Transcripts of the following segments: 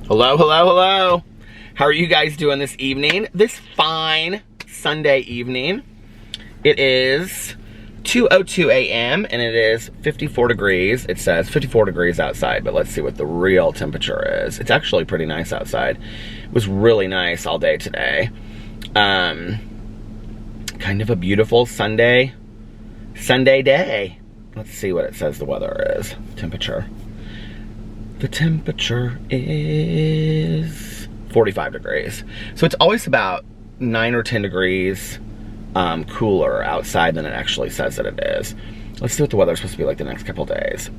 Hello, hello, hello. How are you guys doing this evening? This fine Sunday evening. It is 2:02 a.m. and it is 54 degrees. It says 54 degrees outside, but let's see what the real temperature is. It's actually pretty nice outside. It was really nice all day today. Kind of a beautiful Sunday day. Let's see what it says the weather is. Temperature. The temperature is 45 degrees. So it's always about 9 or 10 degrees cooler outside than it actually says that it is. Let's see what the weather's supposed to be like the next couple days.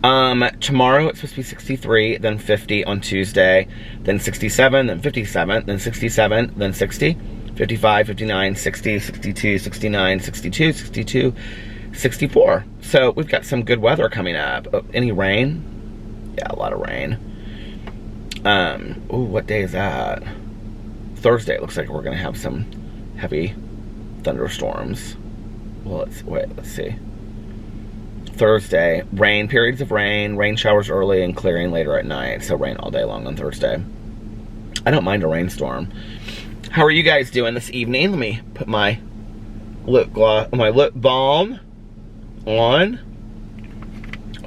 Tomorrow it's supposed to be 63, then 50 on Tuesday, then 67, then 57, then 67, then 60, 55, 59, 60, 62, 69, 62, 62, 64. So we've got some good weather coming up. Any rain? Yeah, a lot of rain. Ooh, what day is that? Thursday. It looks like we're gonna have some heavy thunderstorms. Well, let's see. Thursday, rain, periods of rain showers early and clearing later at night. So rain all day long on Thursday. I don't mind a rainstorm. How are you guys doing this evening? Let me put my lip balm on,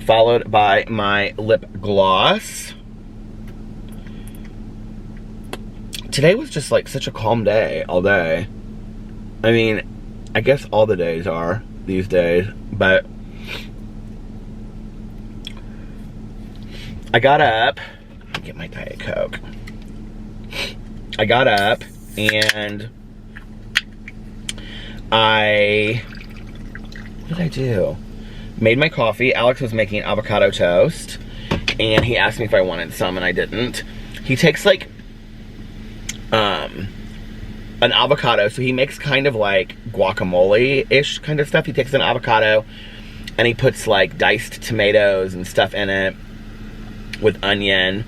followed by my lip gloss. Today was just like such a calm day all day. I mean, I guess all the days are these days, but I got up. Let me get my Diet Coke. I got up and what did I do? Made my coffee. Alex was making avocado toast, and he asked me if I wanted some, and I didn't. He takes like an avocado, so he makes kind of like guacamole-ish kind of stuff. He takes an avocado and he puts like diced tomatoes and stuff in it with onion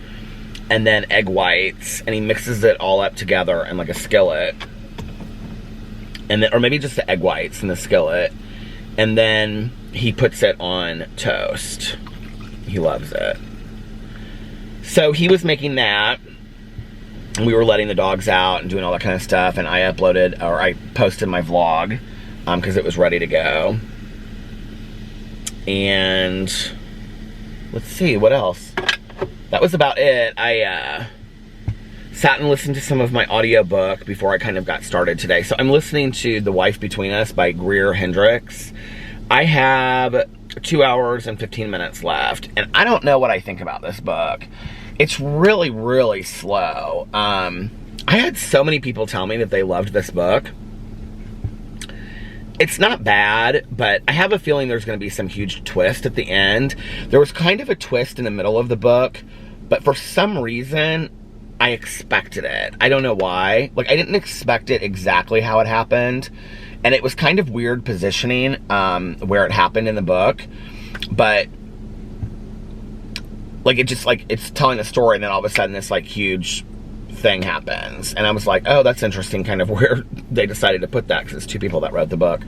and then egg whites, and he mixes it all up together in like a skillet, and then, or maybe just the egg whites in the skillet, and then he puts it on toast. He loves it. So he was making that, and we were letting the dogs out and doing all that kind of stuff, and I posted my vlog because it was ready to go. And let's see, what else? That was about it. I sat and listened to some of my audiobook before I kind of got started today. So I'm listening to The Wife Between Us by Greer Hendricks. I have 2 hours and 15 minutes left, and I don't know what I think about this book. It's really, really slow. I had so many people tell me that they loved this book. It's not bad, but I have a feeling there's going to be some huge twist at the end. There was kind of a twist in the middle of the book, but for some reason, I expected it. I don't know why. Like, I didn't expect it exactly how it happened, and it was kind of weird positioning where it happened in the book, but like, it just, like, it's telling a story, and then all of a sudden this, like, huge thing happens. And I was like, oh, that's interesting, kind of where they decided to put that, because it's two people that wrote the book.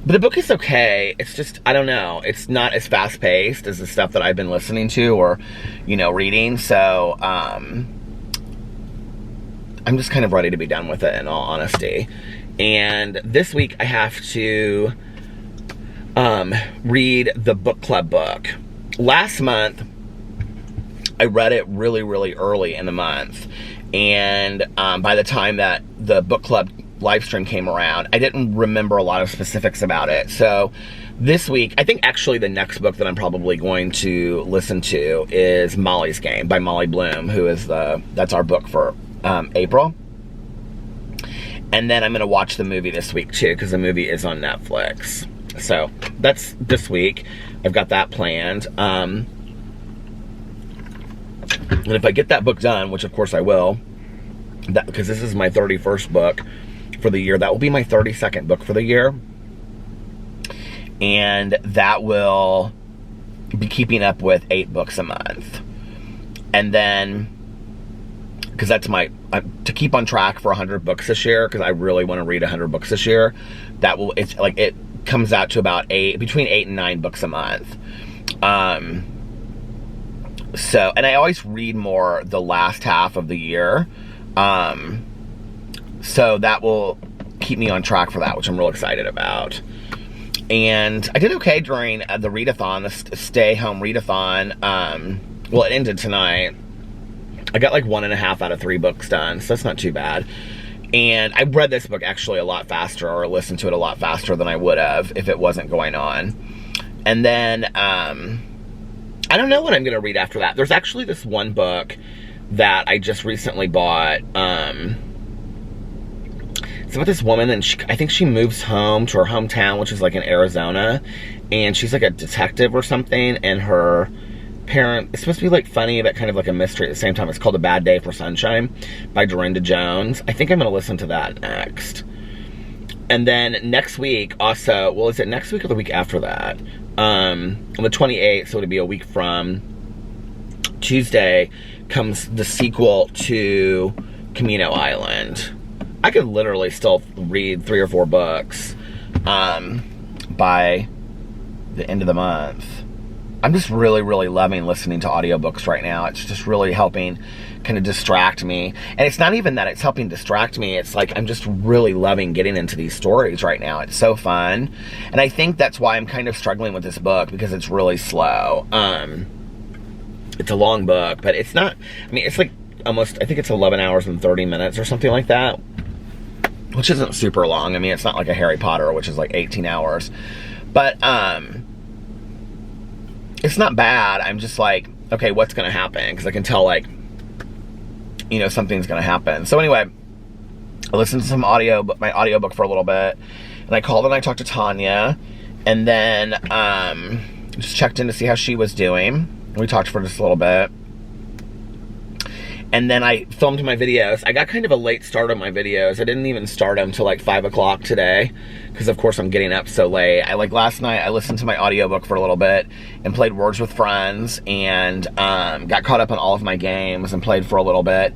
But the book is okay. It's just, I don't know. It's not as fast-paced as the stuff that I've been listening to or, you know, reading. So, I'm just kind of ready to be done with it, in all honesty. And this week I have to read the book club book. Last month, I read it really, really early in the month. And by the time that the book club live stream came around, I didn't remember a lot of specifics about it. So this week, I think actually the next book that I'm probably going to listen to is Molly's Game by Molly Bloom, who is that's our book for April. And then I'm going to watch the movie this week too, because the movie is on Netflix. So that's this week. I've got that planned. And if I get that book done, which of course I will, because this is my 31st book for the year, that will be my 32nd book for the year. And that will be keeping up with 8 books a month. And then, because that's my, to keep on track for 100 books this year, because I really want to read 100 books this year, that will, it's like, it comes out to about between 8 and 9 books a month. So, and I always read more the last half of the year. So that will keep me on track for that, which I'm real excited about. And I did okay during the readathon, the stay home readathon. Well, it ended tonight. I got like 1.5 out of 3 books done, so that's not too bad. And I read this book actually a lot faster, or listened to it a lot faster than I would have if it wasn't going on. And then, I don't know what I'm going to read after that. There's actually this one book that I just recently bought. It's about this woman, and I think she moves home to her hometown, which is like in Arizona, and she's like a detective or something, and her parent, it's supposed to be like funny, but kind of like a mystery at the same time. It's called A Bad Day for Sunshine by Dorinda Jones. I think I'm going to listen to that next. And then next week also, well, is it next week or the week after that? On the 28th, so it'll be a week from Tuesday, comes the sequel to Camino Island. I could literally still read 3 or 4 books by the end of the month. I'm just really, really loving listening to audiobooks right now. It's just really helping kind of distract me. And it's not even that it's helping distract me. It's like I'm just really loving getting into these stories right now. It's so fun. And I think that's why I'm kind of struggling with this book, because it's really slow. It's a long book, but it's not, I mean, it's like almost, I think it's 11 hours and 30 minutes or something like that, which isn't super long. I mean, it's not like a Harry Potter, which is like 18 hours. But, it's not bad. I'm just like, okay, what's going to happen? Because I can tell, like, you know, something's going to happen. So anyway, I listened to some my audiobook for a little bit, and I called and I talked to Tonya, and then just checked in to see how she was doing. We talked for just a little bit. And then I filmed my videos. I got kind of a late start on my videos. I didn't even start them till like 5 o'clock today, because of course I'm getting up so late. Last night I listened to my audiobook for a little bit and played Words with Friends, and got caught up on all of my games and played for a little bit.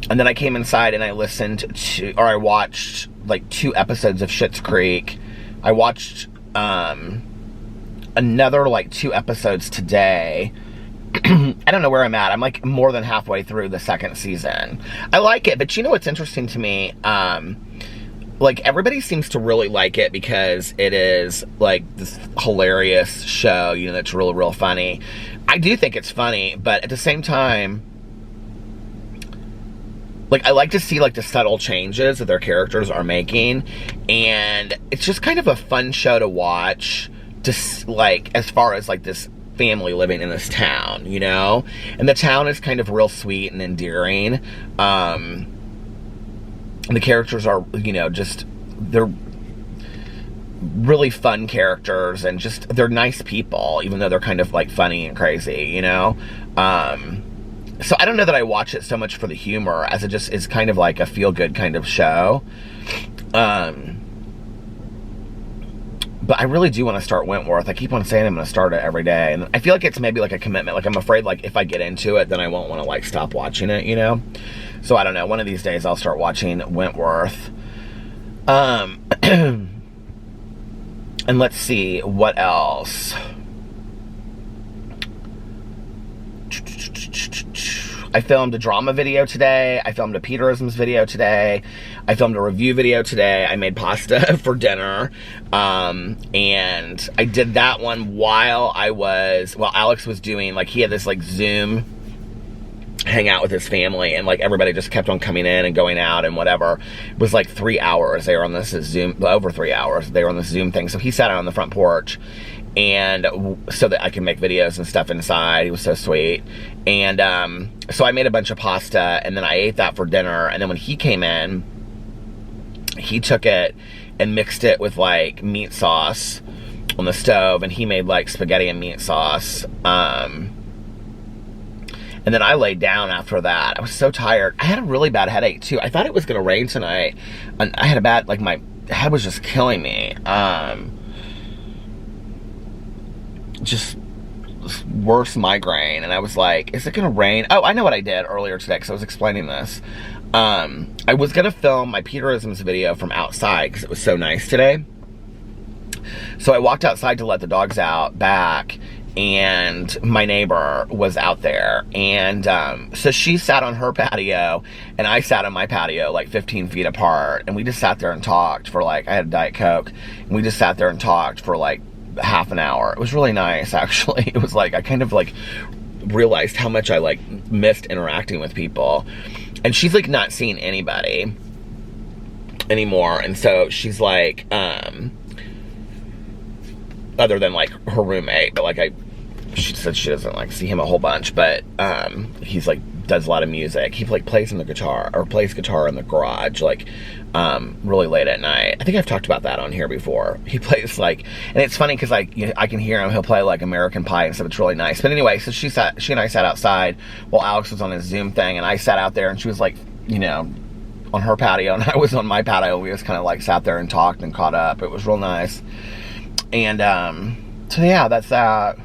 And then I came inside and I I watched like 2 episodes of Schitt's Creek. I watched another like 2 episodes today. I don't know where I'm at. I'm like more than halfway through the 2nd season. I like it, but you know what's interesting to me? Like, everybody seems to really like it because it is like this hilarious show, you know, that's really, real funny. I do think it's funny, but at the same time, like, I like to see like the subtle changes that their characters are making, and it's just kind of a fun show to watch, just like as far as like this family living in this town, you know? And the town is kind of real sweet and endearing. And the characters are, you know, just, they're really fun characters, and just, they're nice people, even though they're kind of like funny and crazy, you know? So I don't know that I watch it so much for the humor as it just is kind of like a feel-good kind of show. But I really do want to start Wentworth. I keep on saying I'm going to start it every day. And I feel like it's maybe like a commitment. Like, I'm afraid, like, if I get into it, then I won't want to, like, stop watching it, you know? So I don't know. One of these days I'll start watching Wentworth. And let's see. What else? I filmed a drama video today. I filmed a Peterisms video today. I filmed a review video today. I made pasta for dinner. And I did that one while Alex was doing, like, he had this, like, Zoom hangout with his family, and, like, everybody just kept on coming in and going out and whatever. It was, like, 3 hours. They were on this Zoom, over 3 hours. They were on this Zoom thing. So he sat out on the front porch, and so that I can make videos and stuff inside. He was so sweet. And so I made a bunch of pasta, and then I ate that for dinner. And then when he came in, he took it and mixed it with like meat sauce on the stove, and he made like spaghetti and meat sauce. And then I laid down after that. I was so tired. I had a really bad headache too. I thought it was gonna rain tonight, and I had a bad, like, my head was just killing me. Just worse migraine, and I was like, is it gonna rain? Oh, I know what I did earlier today, because I was explaining this. I was gonna film my Peterisms video from outside because it was so nice today. So I walked outside to let the dogs out back, and my neighbor was out there, and so she sat on her patio and I sat on my patio like 15 feet apart, and we just sat there and talked for like, I had a Diet Coke, and we just sat there and talked for like half an hour. It was really nice, actually. It was like, I kind of like realized how much I like missed interacting with people, and she's like not seeing anybody anymore, and so she's like other than like her roommate, but like she said she doesn't like see him a whole bunch, but he's like does a lot of music. He like plays in the guitar, or plays guitar in the garage, like really late at night. I think I've talked about that on here before. He plays like, and it's funny because like I can hear him. He'll play like American Pie and stuff. It's really nice. But anyway, so she and I sat outside while Alex was on his Zoom thing, and I sat out there, and she was like, you know, on her patio, and I was on my patio. We just kind of like sat there and talked and caught up. It was real nice. And so yeah, that's that.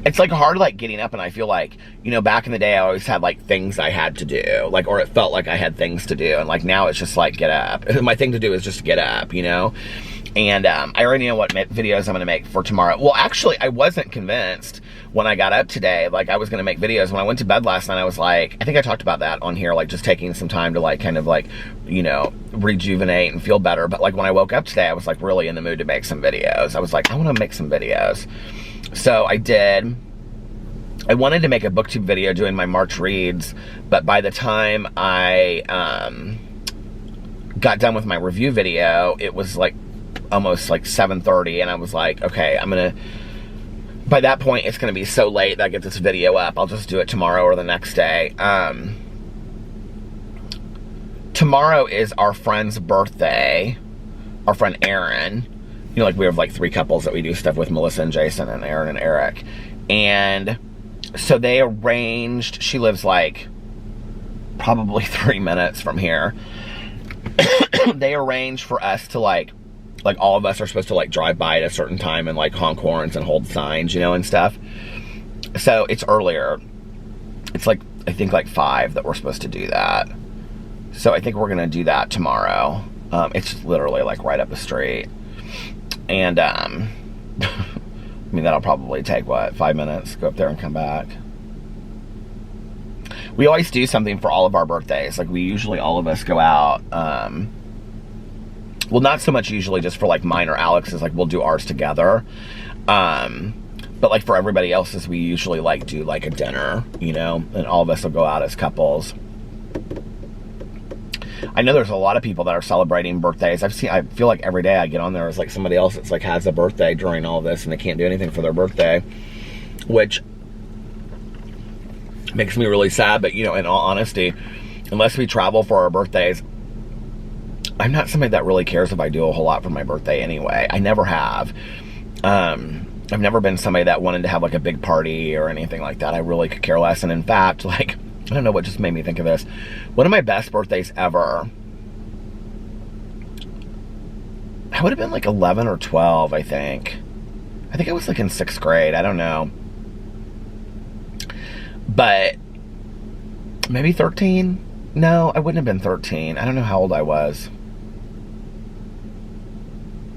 It's like hard like getting up, and I feel like, you know, back in the day I always had like things I had to do, like, or it felt like I had things to do, and like now it's just like get up. My thing to do is just get up, you know. And I already know what videos I'm gonna make for tomorrow. Well, actually, I wasn't convinced when I got up today, like I was gonna make videos. When I went to bed last night, I was like, I think I talked about that on here, like just taking some time to like kind of like, you know, rejuvenate and feel better. But like when I woke up today, I was like really in the mood to make some videos. I was like, I wanna make some videos. So I did. I wanted to make a booktube video doing my March reads, but by the time I got done with my review video, it was like almost like 7:30, and I was like, okay, by that point it's gonna be so late that I get this video up. I'll just do it tomorrow or the next day. Tomorrow is our friend's birthday, our friend Aaron. You know, like we have like 3 couples that we do stuff with, Melissa and Jason and Aaron and Eric. And so they arranged, she lives like probably 3 minutes from here. They arranged for us to like all of us are supposed to like drive by at a certain time and like honk horns and hold signs, you know, and stuff. So it's earlier. It's like, I think like 5 that we're supposed to do that. So I think we're gonna do that tomorrow. It's literally like right up the street. And I mean, that'll probably take what, 5 minutes, go up there and come back. We always do something for all of our birthdays. Like we usually, all of us go out, well, not so much usually just for like mine or Alex's, like we'll do ours together. But like for everybody else's, we usually like do like a dinner, you know, and all of us will go out as couples. I know there's a lot of people that are celebrating birthdays. I feel like every day I get on there is like somebody else that's like has a birthday during all this and they can't do anything for their birthday, which makes me really sad. But you know, in all honesty, unless we travel for our birthdays, I'm not somebody that really cares if I do a whole lot for my birthday anyway. I never have. I've never been somebody that wanted to have like a big party or anything like that. I really could care less. And in fact, like, I don't know what just made me think of this. One of my best birthdays ever, I would have been like 11 or 12, I think. I think I was like in 6th grade. I don't know. But maybe 13? No, I wouldn't have been 13. I don't know how old I was.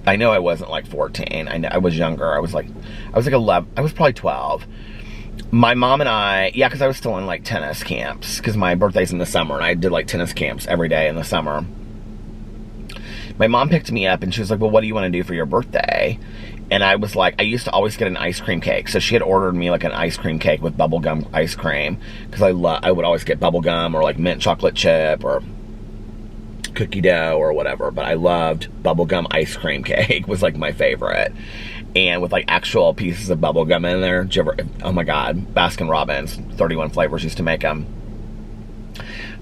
I know I wasn't like 14. I was younger. I was like 11. I was probably 12. My mom and I, yeah, because I was still in like tennis camps, because my birthday's in the summer, and I did like tennis camps every day in the summer. My mom picked me up, and she was like, well, what do you want to do for your birthday? And I was like, I used to always get an ice cream cake. So she had ordered me like an ice cream cake with bubblegum ice cream, because I would always get bubblegum or like mint chocolate chip or cookie dough or whatever. But I loved bubblegum ice cream cake, was like my favorite. And with like actual pieces of bubble gum in there. Oh my God, Baskin Robbins, 31 flavors used to make them.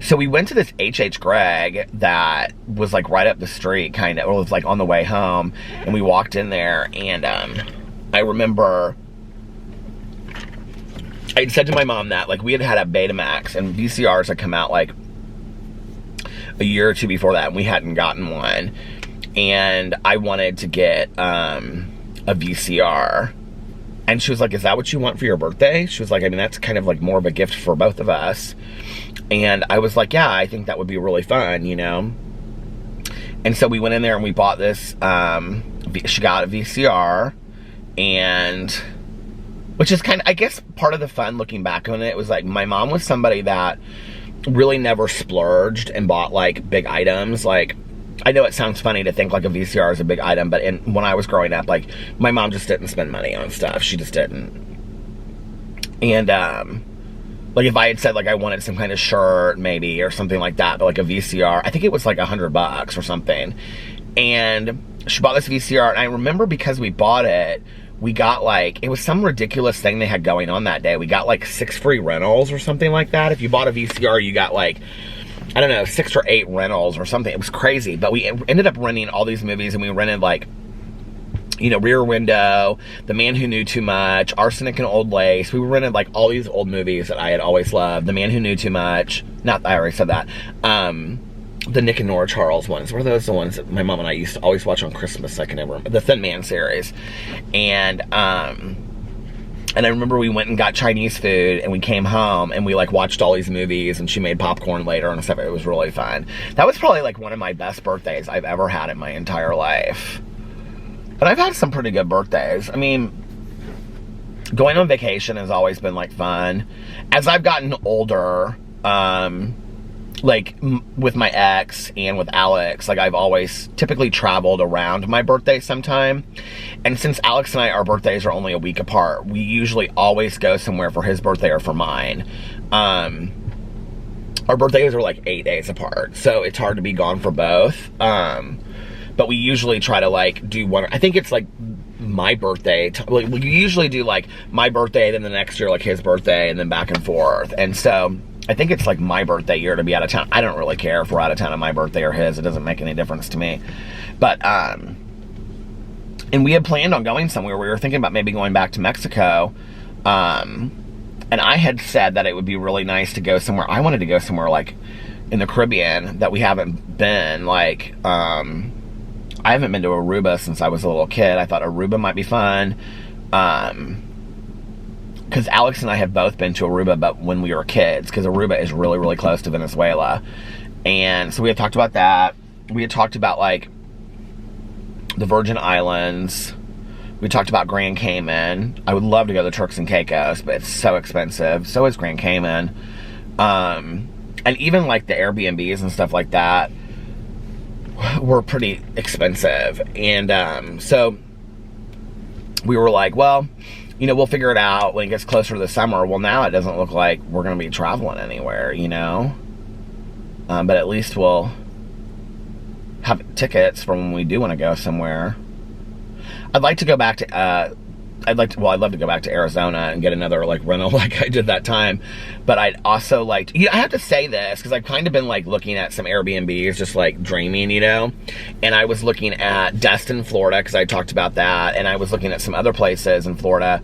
So we went to this H.H. Gregg that was like right up the street, kind of, or it was like on the way home. And we walked in there, and I remember I'd said to my mom that like we had had a Betamax, and VCRs had come out like a year or two before that, and we hadn't gotten one. And I wanted to get a VCR, and she was like, is that what you want for your birthday? She was like, I mean, that's kind of like more of a gift for both of us. And I was like, yeah, I think that would be really fun, you know. And so we went in there and we bought this she got a VCR, and which is kind of, I guess, part of the fun looking back on it was like my mom was somebody that really never splurged and bought like big items. Like, I know it sounds funny to think like a VCR is a big item, but when I was growing up, like my mom just didn't spend money on stuff. She just didn't. And like if I had said like I wanted some kind of shirt maybe or something like that, but like a VCR, I think it was like $100 or something. And she bought this VCR, and I remember because we bought it, we got like, it was some ridiculous thing they had going on that day. We got like 6 free rentals or something like that. If you bought a VCR, you got like, I don't know, 6 or 8 rentals or something. It was crazy. But we ended up renting all these movies, and we rented like, you know, Rear Window, The Man Who Knew Too Much, Arsenic and Old Lace. We rented like all these old movies that I had always loved. The Man Who Knew Too Much. Not, I already said that. The Nick and Nora Charles ones. Were those the ones that my mom and I used to always watch on Christmas? I can never remember. The Thin Man series. And I remember we went and got Chinese food, and we came home and we like watched all these movies, and she made popcorn later and stuff. It was really fun. That was probably like one of my best birthdays I've ever had in my entire life. But I've had some pretty good birthdays. I mean, going on vacation has always been like fun. As I've gotten older, like with my ex and with Alex, like I've always typically traveled around my birthday sometime. And since Alex and I, our birthdays are only a week apart, we usually always go somewhere for his birthday or for mine. Our birthdays are like 8 days apart, so it's hard to be gone for both. But we usually try to like do one, I think it's like my birthday, like we usually do like my birthday, then the next year like his birthday, and then back and forth. And so I think it's like my birthday year to be out of town. I don't really care if we're out of town on my birthday or his. It doesn't make any difference to me. But, and we had planned on going somewhere. We were thinking about maybe going back to Mexico. And I had said that it would be really nice to go somewhere. I wanted to go somewhere like in the Caribbean that we haven't been. Like, I haven't been to Aruba since I was a little kid. I thought Aruba might be fun. Because Alex and I have both been to Aruba, but when we were kids, because Aruba is really, really close to Venezuela. And so we had talked about that. We had talked about, like, the Virgin Islands. We talked about Grand Cayman. I would love to go to Turks and Caicos, but it's so expensive. So is Grand Cayman. And even, like, the Airbnbs and stuff like that were pretty expensive. And so we were like, well, you know, we'll figure it out when it gets closer to the summer. Well, now it doesn't look like we're going to be traveling anywhere, you know? But at least we'll have tickets for when we do want to go somewhere. I'd like to go back to, I'd love to go back to Arizona and get another, like, rental like I did that time. But I'd also like to, you know, I have to say this, because I've kind of been, like, looking at some Airbnbs, just, like, dreaming, you know? And I was looking at Destin, Florida, because I talked about that. And I was looking at some other places in Florida.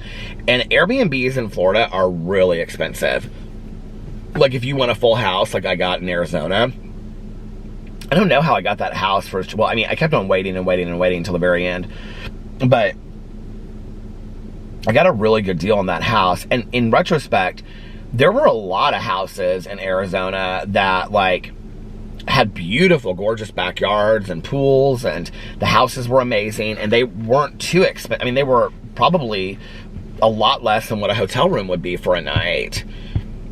And Airbnbs in Florida are really expensive. Like, if you want a full house, like I got in Arizona. I don't know how I got that house first. Well, I mean, I kept on waiting and waiting and waiting until the very end. But I got a really good deal on that house. And in retrospect, there were a lot of houses in Arizona that, like, had beautiful, gorgeous backyards and pools, and the houses were amazing, and they weren't too expensive. I mean, they were probably a lot less than what a hotel room would be for a night.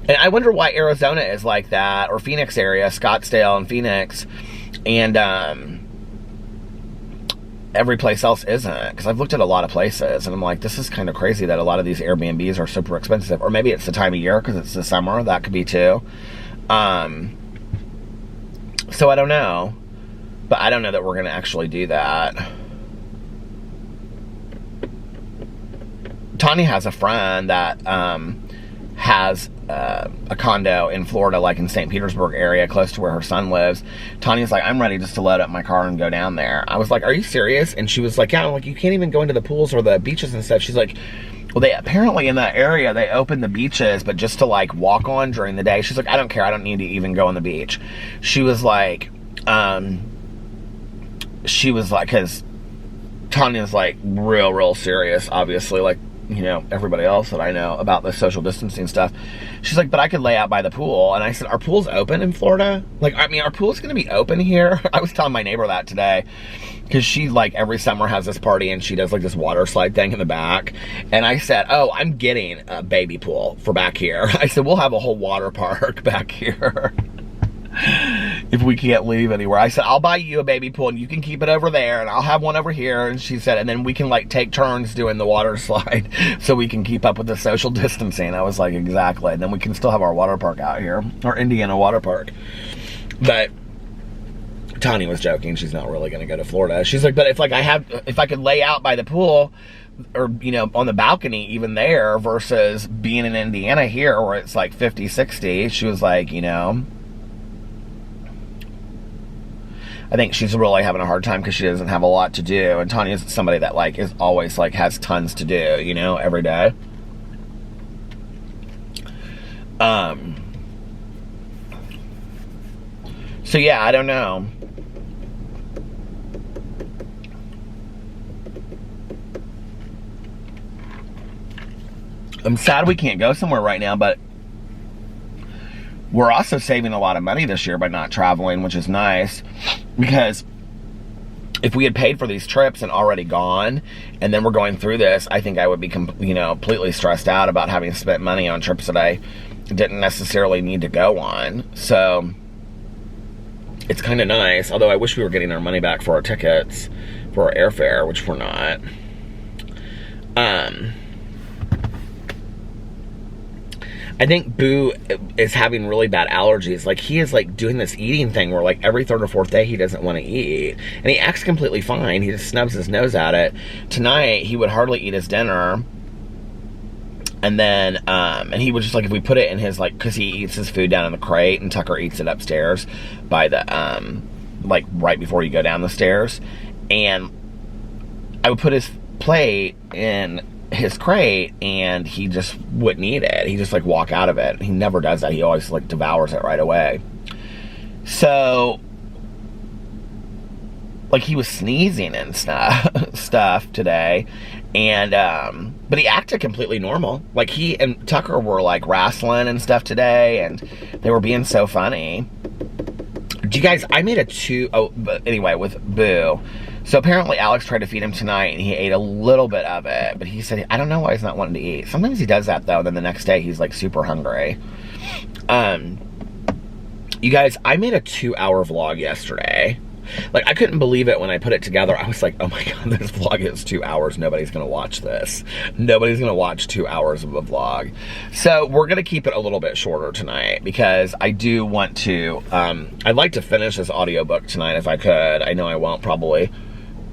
And I wonder why Arizona is like that, or Phoenix area, Scottsdale and Phoenix, and every place else isn't. Because I've looked at a lot of places, and I'm like, this is kind of crazy that a lot of these Airbnbs are super expensive. Or maybe it's the time of year because it's the summer. That could be too. So I don't know. But I don't know that we're going to actually do that. Tonya has a friend that has a condo in Florida, like in St. Petersburg area, close to where her son lives. Tanya's like, I'm ready just to load up my car and go down there. I was like, are you serious? And she was like, yeah. I'm like, you can't even go into the pools or the beaches and stuff. She's like, well, they apparently in that area, they open the beaches, but just to, like, walk on during the day. She's like, I don't care. I don't need to even go on the beach. She was like, because Tanya's, like, real serious, obviously. Like, you know, everybody else that I know about the social distancing stuff. She's like, but I could lay out by the pool. And I said, are pools open in Florida? Like, I mean, are pools going to be open here? I was telling my neighbor that today, because she, like, every summer has this party and she does, like, this water slide thing in the back. And I said, oh, I'm getting a baby pool for back here. I said, we'll have a whole water park back here. If we can't leave anywhere. I said, I'll buy you a baby pool and you can keep it over there and I'll have one over here. And she said, and then we can, like, take turns doing the water slide so we can keep up with the social distancing. I was like, exactly. And then we can still have our water park out here, our Indiana water park. But Tonya was joking. She's not really going to go to Florida. She's like, but if, like, if I could lay out by the pool, or, you know, on the balcony even there, versus being in Indiana here where it's like 50, 60, she was like, you know, I think she's really having a hard time because she doesn't have a lot to do. And Tanya's somebody that, like, is always, like, has tons to do, you know, every day. So yeah, I don't know. I'm sad we can't go somewhere right now, but we're also saving a lot of money this year by not traveling, which is nice, because if we had paid for these trips and already gone, and then we're going through this, I think I would be, you know, completely stressed out about having spent money on trips that I didn't necessarily need to go on. So it's kind of nice, although I wish we were getting our money back for our tickets, for our airfare, which we're not. I think Boo is having really bad allergies. Like, he is, like, doing this eating thing where, like, every third or fourth day he doesn't want to eat. And he acts completely fine. He just snubs his nose at it. Tonight, he would hardly eat his dinner. And then, and he would just, like, if we put it in his, like, because he eats his food down in the crate, and Tucker eats it upstairs by the, like, right before you go down the stairs. And I would put his plate in his crate and he just wouldn't eat it. He just, like, walk out of it. He never does that. He always, like, devours it right away. So, like, he was sneezing and stuff today, and but he acted completely normal. Like, he and Tucker were, like, wrestling and stuff today, and they were being so funny. Do you guys, I made but anyway, with Boo. So apparently Alex tried to feed him tonight, and he ate a little bit of it, but he said, I don't know why he's not wanting to eat. Sometimes he does that, though, and then the next day he's, like, super hungry. You guys, I made a 2-hour vlog yesterday. Like, I couldn't believe it when I put it together. I was like, oh my God, this vlog is 2 hours. Nobody's going to watch this. Nobody's going to watch 2 hours of a vlog. So we're going to keep it a little bit shorter tonight, because I do want to, I'd like to finish this audiobook tonight if I could. I know I won't probably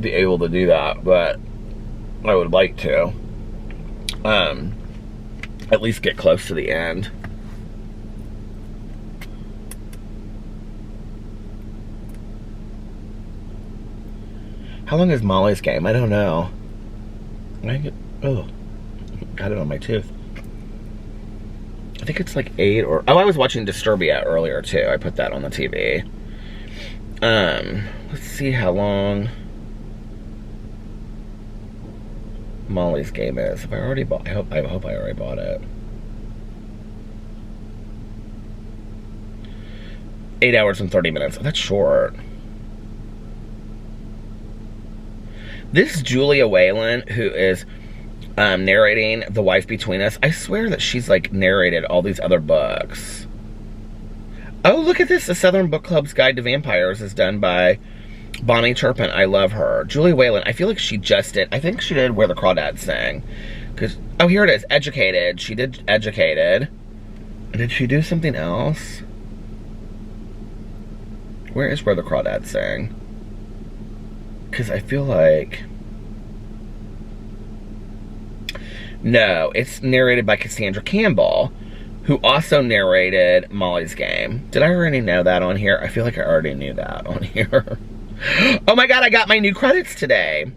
be able to do that, but I would like to. At least get close to the end. How long is Molly's game? I don't know. Oh, got it on my tooth. I think it's like 8 or... Oh, I was watching Disturbia earlier, too. I put that on the TV. Let's see how long Molly's game is. If I already bought... I hope I already bought it. 8 hours and 30 minutes. Oh, that's short. This Julia Whalen, who is narrating The Wife Between Us, I swear that she's, like, narrated all these other books. Oh, look at this. The Southern Book Club's Guide to Vampires is done by Bonnie Turpin. I love her. Julia Whalen, I feel like she just did, I think she did Where the Crawdads Sing. Oh, here it is. Educated. She did Educated. Did she do something else? Where is Where the Crawdads Sing? Because I feel like... No, it's narrated by Cassandra Campbell, who also narrated Molly's Game. Did I already know that on here? I feel like I already knew that on here. Oh my God, I got my new credits today.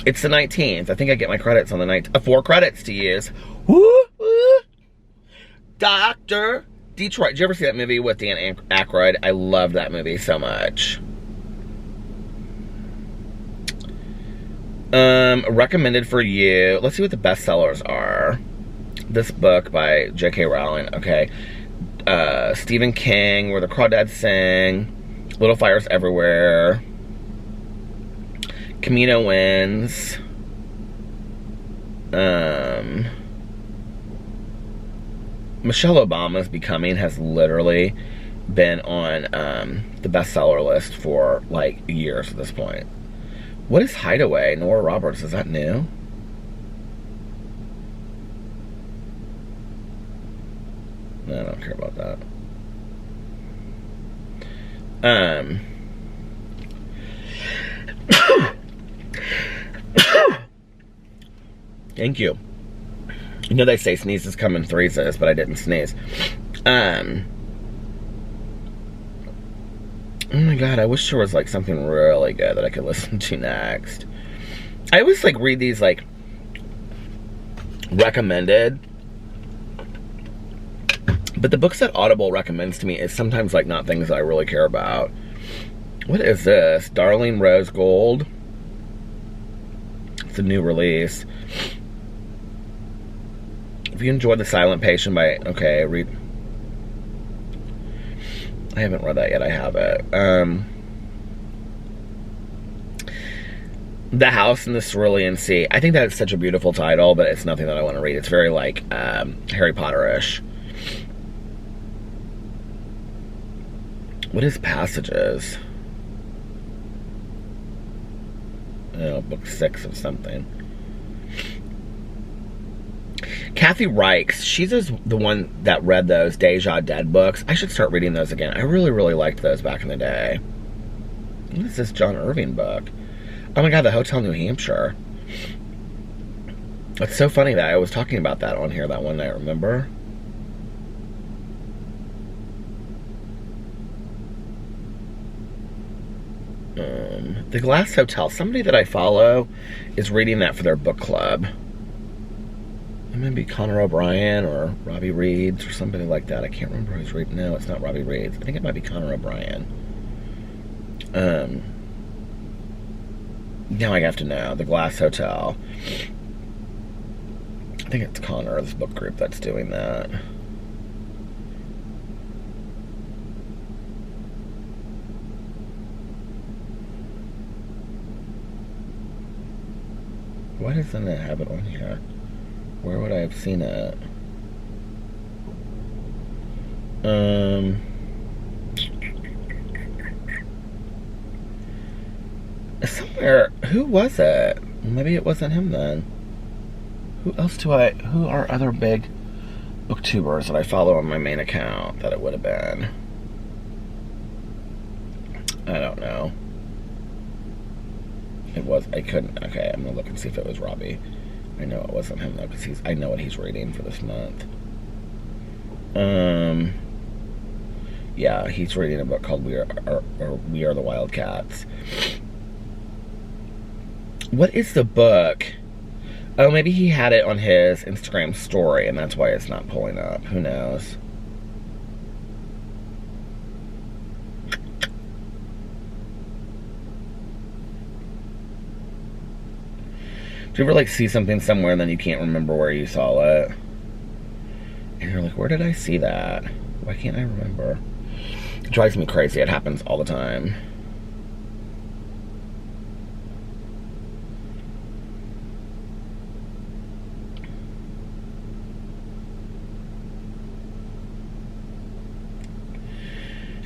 It's the 19th. I think I get my credits on the 19th. 4 credits to use. Woo, woo. Dr. Detroit. Did you ever see that movie with Dan Aykroyd? I loved that movie so much. Recommended for you. Let's see what the bestsellers are. This book by J.K. Rowling. Okay. Stephen King, Where the Crawdads Sing, Little Fires Everywhere, Camino Wins, Michelle Obama's Becoming has literally been on the bestseller list for like years at this point. What is Hideaway? Nora Roberts, is that new? No, I don't care about that. Thank you. You know they say sneezes come in threeses, but I didn't sneeze. Oh my god, I wish there was like something really good that I could listen to next. I always like read these like recommended, but the books that Audible recommends to me is sometimes like not things that I really care about. What is this? Darling Rose Gold. It's a new release. If you enjoyed The Silent Patient by, okay, read. I haven't read that yet. I have it. The House in the Cerulean Sea. I think that's such a beautiful title, but it's nothing that I want to read. It's very like Harry Potter-ish. What is Passages? Oh, book 6 of something. Kathy Reichs, she's the one that read those Deja Dead books. I should start reading those again. I really, really liked those back in the day. What is this John Irving book? Oh my god, The Hotel New Hampshire. It's so funny that I was talking about that on here that one night, remember? The Glass Hotel. Somebody that I follow is reading that for their book club. Maybe Connor O'Brien or Robbie Reeds or somebody like that. I can't remember who's reading. No, it's not Robbie Reeds. I think it might be Connor O'Brien. Now I have to know. The Glass Hotel. I think it's Connor, this book group, that's doing that. Why doesn't it have it on here? Where would I have seen it? Somewhere. Who was it? Maybe it wasn't him then. Who are other big booktubers that I follow on my main account that it would have been? I don't know. I couldn't. Okay, I'm gonna look and see if it was Robbie. I know it wasn't him though, because I know what he's reading for this month. Yeah, he's reading a book called We Are the Wildcats. What is the book? Oh, maybe he had it on his Instagram story, and that's why it's not pulling up. Who knows? Do you ever like see something somewhere and then you can't remember where you saw it? And you're like, where did I see that? Why can't I remember? It drives me crazy. It happens all the time.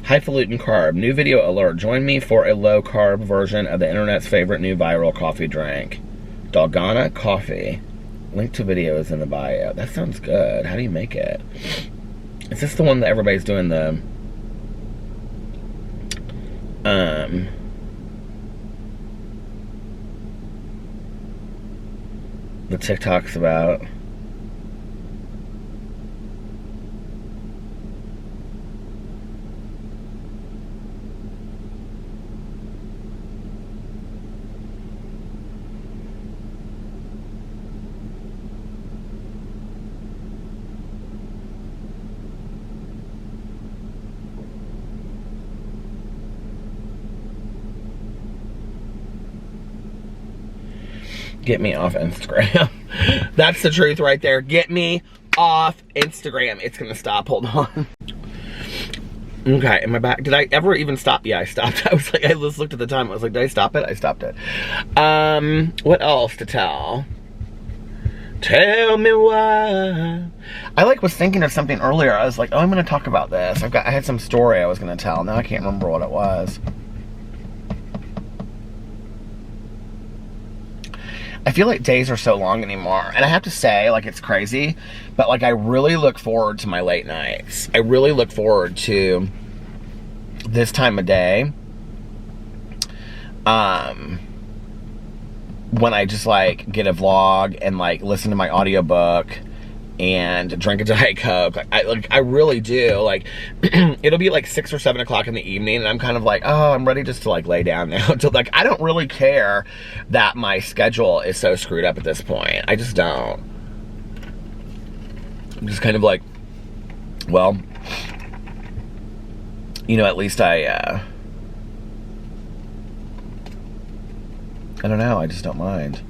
Highfalutin Carb. New video alert. Join me for a low-carb version of the internet's favorite new viral coffee drink. Dalgona Coffee. Link to video is in the bio. That sounds good. How do you make it? Is this the one that everybody's doing the TikToks about? Get me off Instagram. That's the truth right there. Get me off Instagram. It's gonna stop. Hold on. Okay, am I back? Did I ever even stop? Yeah, I stopped. I was like, I just looked at the time. I was like, did I stop it? I stopped it. What else to tell? Tell me why. I was thinking of something earlier. I was like, oh, I'm gonna talk about this. I had some story I was gonna tell. Now I can't remember what it was. I feel like days are so long anymore. And I have to say, it's crazy, but I really look forward to my late nights. I really look forward to this time of day. When I just get a vlog and listen to my audiobook and drink a Diet Coke. I really do. It'll be 6 or 7 o'clock in the evening and I'm kind of oh, I'm ready just to lay down now. I don't really care that my schedule is so screwed up at this point. I just don't. I'm just kind of well, at least I don't know, I just don't mind.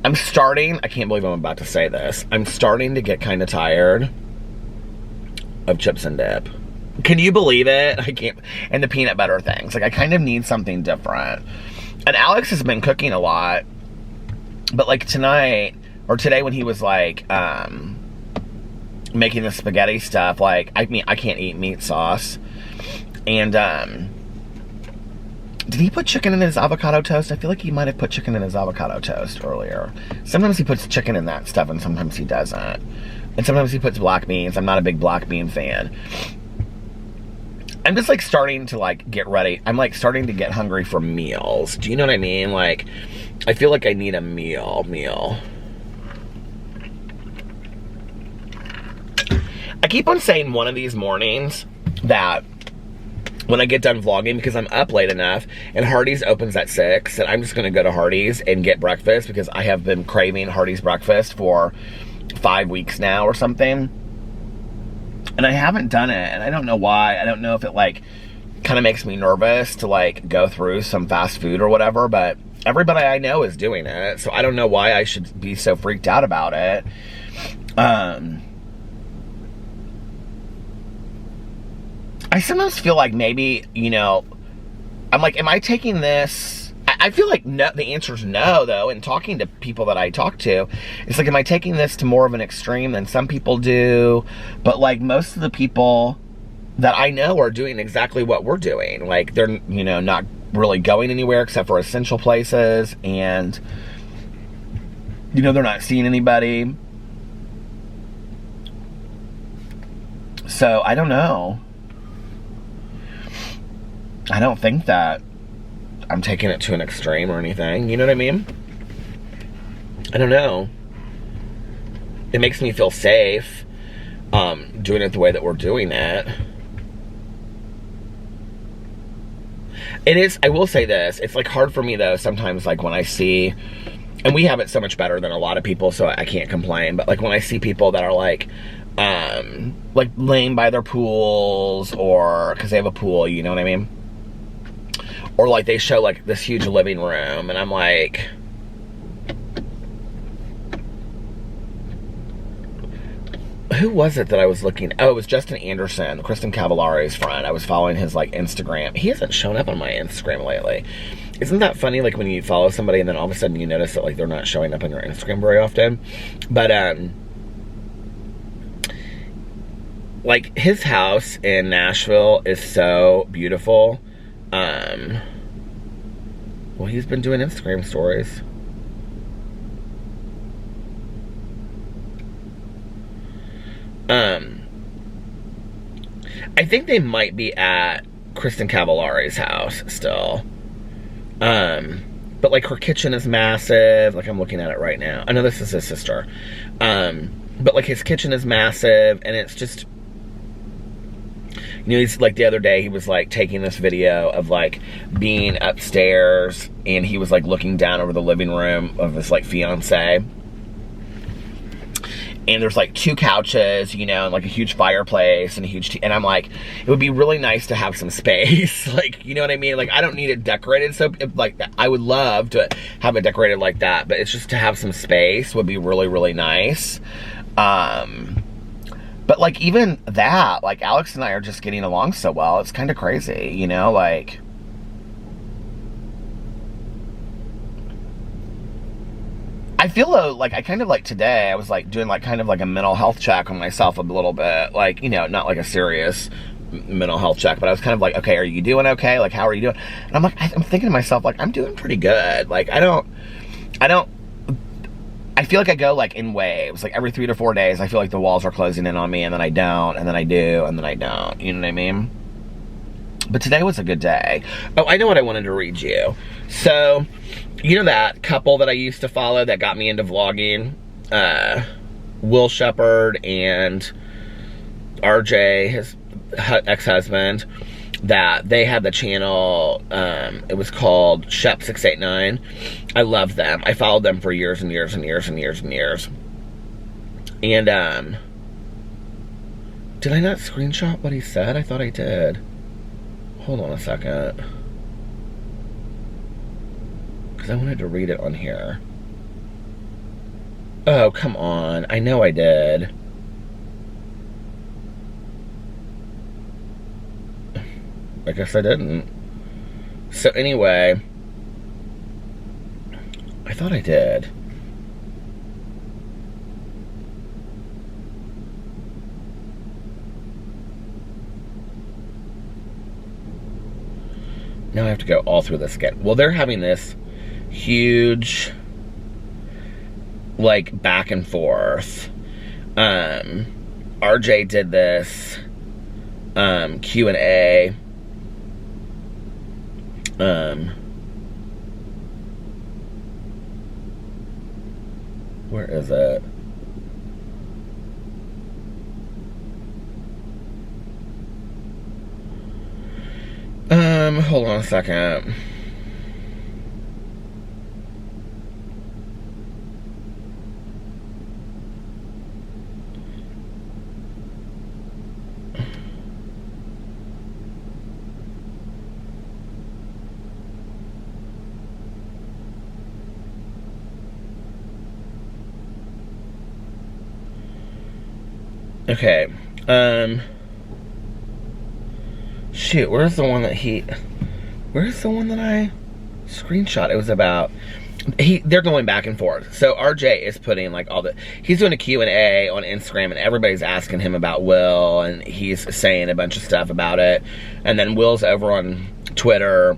I'm starting, I can't believe I'm about to say this, I'm starting to get kind of tired of chips and dip. Can you believe it? I can't. And the peanut butter things. I kind of need something different. And Alex has been cooking a lot. But tonight, or today when he was making the spaghetti stuff, I can't eat meat sauce. And, did he put chicken in his avocado toast? I feel like he might have put chicken in his avocado toast earlier. Sometimes he puts chicken in that stuff and sometimes he doesn't. And sometimes he puts black beans. I'm not a big black bean fan. I'm just starting to get ready. I'm starting to get hungry for meals. Do you know what I mean? I feel like I need a meal. I keep on saying one of these mornings that when I get done vlogging, because I'm up late enough, and Hardee's opens at 6, and I'm just gonna go to Hardee's and get breakfast because I have been craving Hardee's breakfast for 5 weeks now or something. And I haven't done it, and I don't know why. I don't know if it kind of makes me nervous to go through some fast food or whatever, but everybody I know is doing it, so I don't know why I should be so freaked out about it. I sometimes feel maybe, I'm am I taking this? I feel no, the answer is no, though, and talking to people that I talk to, it's am I taking this to more of an extreme than some people do? But most of the people that I know are doing exactly what we're doing. They're, not really going anywhere except for essential places, and, they're not seeing anybody. So, I don't know. I don't think that I'm taking it to an extreme or anything. You know what I mean? I don't know. It makes me feel safe doing it the way that we're doing it. It is, I will say this, it's hard for me though sometimes when I see, and we have it so much better than a lot of people, so I can't complain, but when I see people that are laying by their pools, or because they have a pool, you know what I mean? Or they show this huge living room, and I'm who was it that I was looking? Oh, it was Justin Anderson, Kristen Cavallari's friend. I was following his Instagram. He hasn't shown up on my Instagram lately. Isn't that funny? When you follow somebody and then all of a sudden you notice that they're not showing up on your Instagram very often. But his house in Nashville is so beautiful. Well, he's been doing Instagram stories. I think they might be at Kristen Cavallari's house still. But her kitchen is massive. I'm looking at it right now. I know this is his sister. But his kitchen is massive, and it's just, he's the other day he was taking this video of being upstairs, and he was looking down over the living room of his fiance, and there's like 2 couches, you know, and like a huge fireplace and a huge and I'm like, it would be really nice to have some space. Like, you know what I mean? Like, I don't need it decorated so like I would love to have it decorated like that, but it's just to have some space would be really, really nice. But like even that, like Alex and I are just getting along so well. It's kind of crazy, you know, like I feel like I kind of like today I was like doing like kind of like a mental health check on myself a little bit, like, you know, not like a serious mental health check, but I was kind of like, okay, are you doing okay? Like, how are you doing? And I'm like, I'm thinking to myself, like, I'm doing pretty good. Like, I feel like I go like in waves, like every 3 to 4 days, I feel like the walls are closing in on me, and then I don't, and then I do, and then I don't, you know what I mean? But today was a good day. Oh, I know what I wanted to read you. So, you know that couple that I used to follow that got me into vlogging? Will Shepherd and RJ, his ex-husband, that they had the channel, it was called Shep689. I love them. I followed them for years and years and years and years and years. And, did I not screenshot what he said? I thought I did. Hold on a second. Because I wanted to read it on here. Oh, come on. I know I did. I guess I didn't. So anyway, I thought I did. Now I have to go all through this again. Well, they're having this huge, like, back and forth. RJ did this Q&A. Where is it? Hold on a second. Okay, shoot, where's the one that I screenshot? It was about, they're going back and forth. So RJ is putting like he's doing a Q&A on Instagram, and everybody's asking him about Will, and he's saying a bunch of stuff about it. And then Will's over on Twitter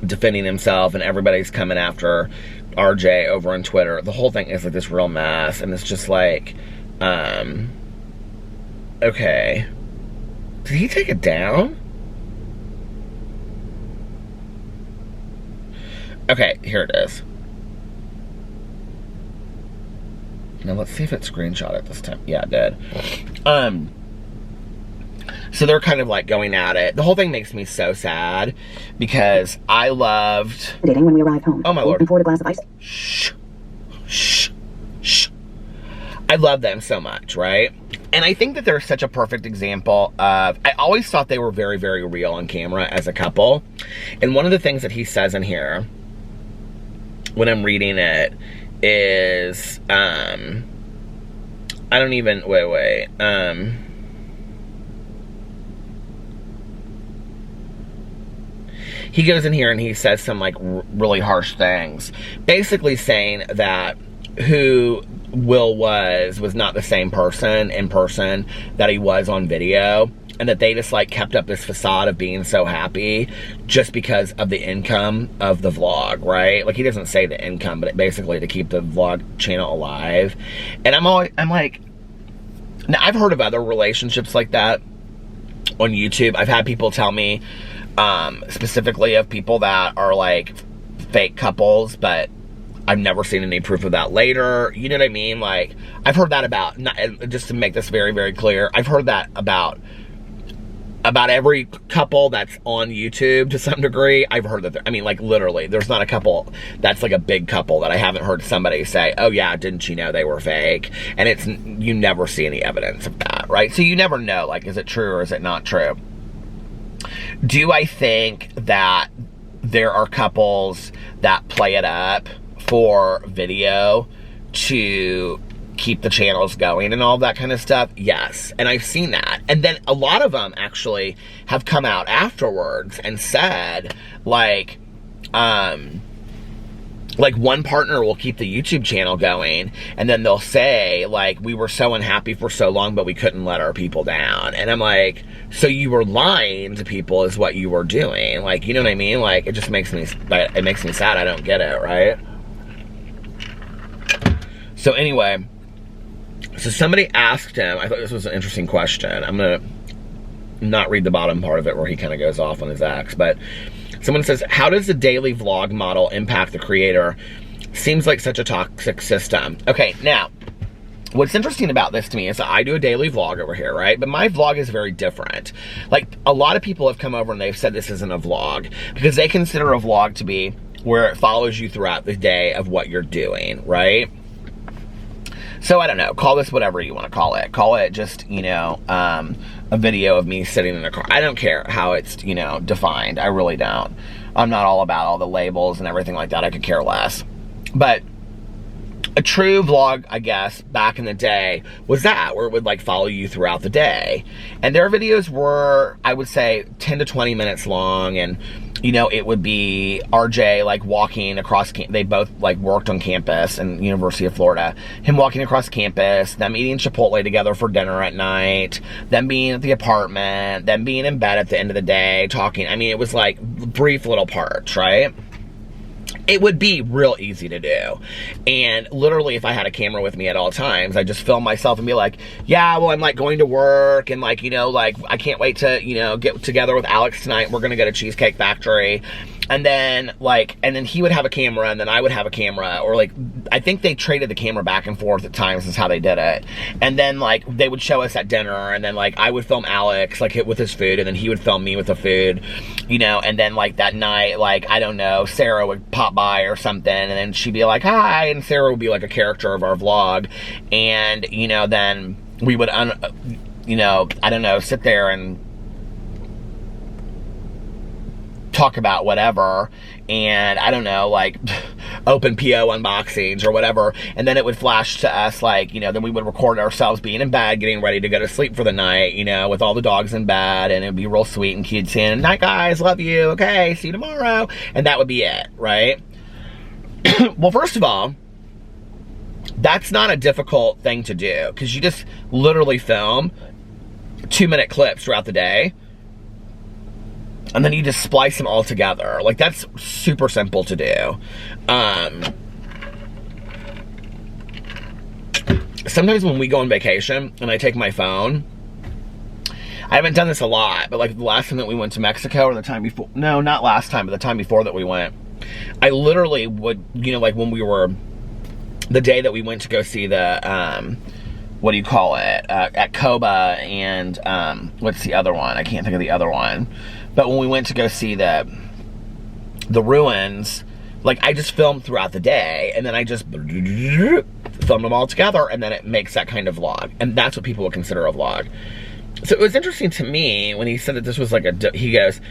defending himself, and everybody's coming after RJ over on Twitter. The whole thing is like this real mess, and it's just like, okay. Did he take it down? Okay, here it is. Now let's see if it screenshot it this time. Yeah, it did. So they're kind of like going at it. The whole thing makes me so sad because I loved... Dating when we arrived home. Oh my Lord. And poured a glass of ice. Shh. Shh. Shh. I love them so much, right? And I think that they're such a perfect example of... I always thought they were very, very real on camera as a couple. And one of the things that he says in here, when I'm reading it, is... I don't even... Wait. He goes in here and he says some, like, really harsh things. Basically saying that who Will was not the same person in person that he was on video. And that they just, like, kept up this facade of being so happy just because of the income of the vlog, right? Like, he doesn't say the income, but basically to keep the vlog channel alive. And I'm like... Now, I've heard of other relationships like that on YouTube. I've had people tell me... specifically of people that are like fake couples, but I've never seen any proof of that later. You know what I mean? Like, I've heard that about, just to make this very, very clear, I've heard that about about every couple that's on YouTube to some degree, I've heard that, I mean, like, literally, there's not a couple that's like a big couple that I haven't heard somebody say, oh yeah, didn't you know they were fake? And it's, you never see any evidence of that, right? So you never know, like, is it true or is it not true? Do I think that there are couples that play it up for video to keep the channels going and all that kind of stuff? Yes. And I've seen that. And then a lot of them actually have come out afterwards and said, like one partner will keep the YouTube channel going, and then they'll say, like, we were so unhappy for so long, but we couldn't let our people down. And I'm like, so you were lying to people is what you were doing. Like, you know what I mean? Like, it just makes me, it makes me sad. I don't get it, right? So anyway, so somebody asked him, I thought this was an interesting question. I'm gonna not read the bottom part of it where he kind of goes off on his ex, but someone says, how does the daily vlog model impact the creator? Seems like such a toxic system. Okay, now, what's interesting about this to me is that I do a daily vlog over here, right? But my vlog is very different. Like, a lot of people have come over and they've said this isn't a vlog because they consider a vlog to be where it follows you throughout the day of what you're doing, right? So I don't know, call this whatever you want to call it. Call it just, you know, a video of me sitting in a car. I don't care how it's, you know, defined. I really don't. I'm not all about all the labels and everything like that. I could care less. But a true vlog, I guess, back in the day was that, where it would like follow you throughout the day. And their videos were, I would say, 10 to 20 minutes long, and you know, it would be RJ like walking across, they both like worked on campus in University of Florida, him walking across campus, them eating Chipotle together for dinner at night, them being at the apartment, them being in bed at the end of the day, talking. I mean, it was like brief little parts, right? It would be real easy to do. And literally, if I had a camera with me at all times, I'd just film myself and be like, yeah, well, I'm like going to work, and like, you know, like I can't wait to, you know, get together with Alex tonight. We're gonna go to Cheesecake Factory. And then like, and then he would have a camera and then I would have a camera, or like, I think they traded the camera back and forth at times is how they did it. And then like, they would show us at dinner, and then like, I would film Alex like with his food, and then he would film me with the food, you know, and then like that night, like, I don't know, Sarah would pop by or something, and then she'd be like, hi, and Sarah would be like a character of our vlog. And, you know, then we would, you know, I don't know, sit there and talk about whatever, and I don't know, like open PO unboxings or whatever, and then it would flash to us like, you know, then we would record ourselves being in bed, getting ready to go to sleep for the night, you know, with all the dogs in bed, and it'd be real sweet and cute saying, night guys, love you, okay, see you tomorrow, and that would be it, right? Well, first of all, that's not a difficult thing to do, because you just literally film 2-minute clips throughout the day, and then you just splice them all together. Like, that's super simple to do. Sometimes when we go on vacation and I take my phone, I haven't done this a lot, but like the last time that we went to Mexico, or the time before, no, not last time, but the time before that we went, I literally would, you know, like when we were, the day that we went to go see the, what do you call it, at Coba, and what's the other one? I can't think of the other one. But when we went to go see the ruins, like I just filmed throughout the day, and then I just filmed them all together, and then it makes that kind of vlog. And that's what people would consider a vlog. So it was interesting to me when he said that this was like he goes,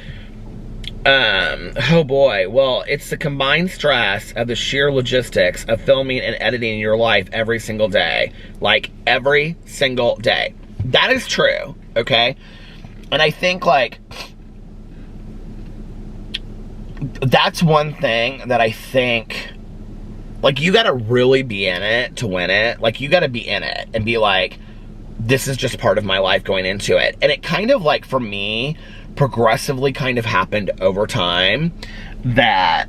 oh boy, well, it's the combined stress of the sheer logistics of filming and editing your life every single day. Like, every single day. That is true, okay? And I think, like, that's one thing that I think, like, you gotta really be in it to win it. Like, you gotta be in it and be like, this is just part of my life going into it. And it kind of, like, for me, progressively kind of happened over time, that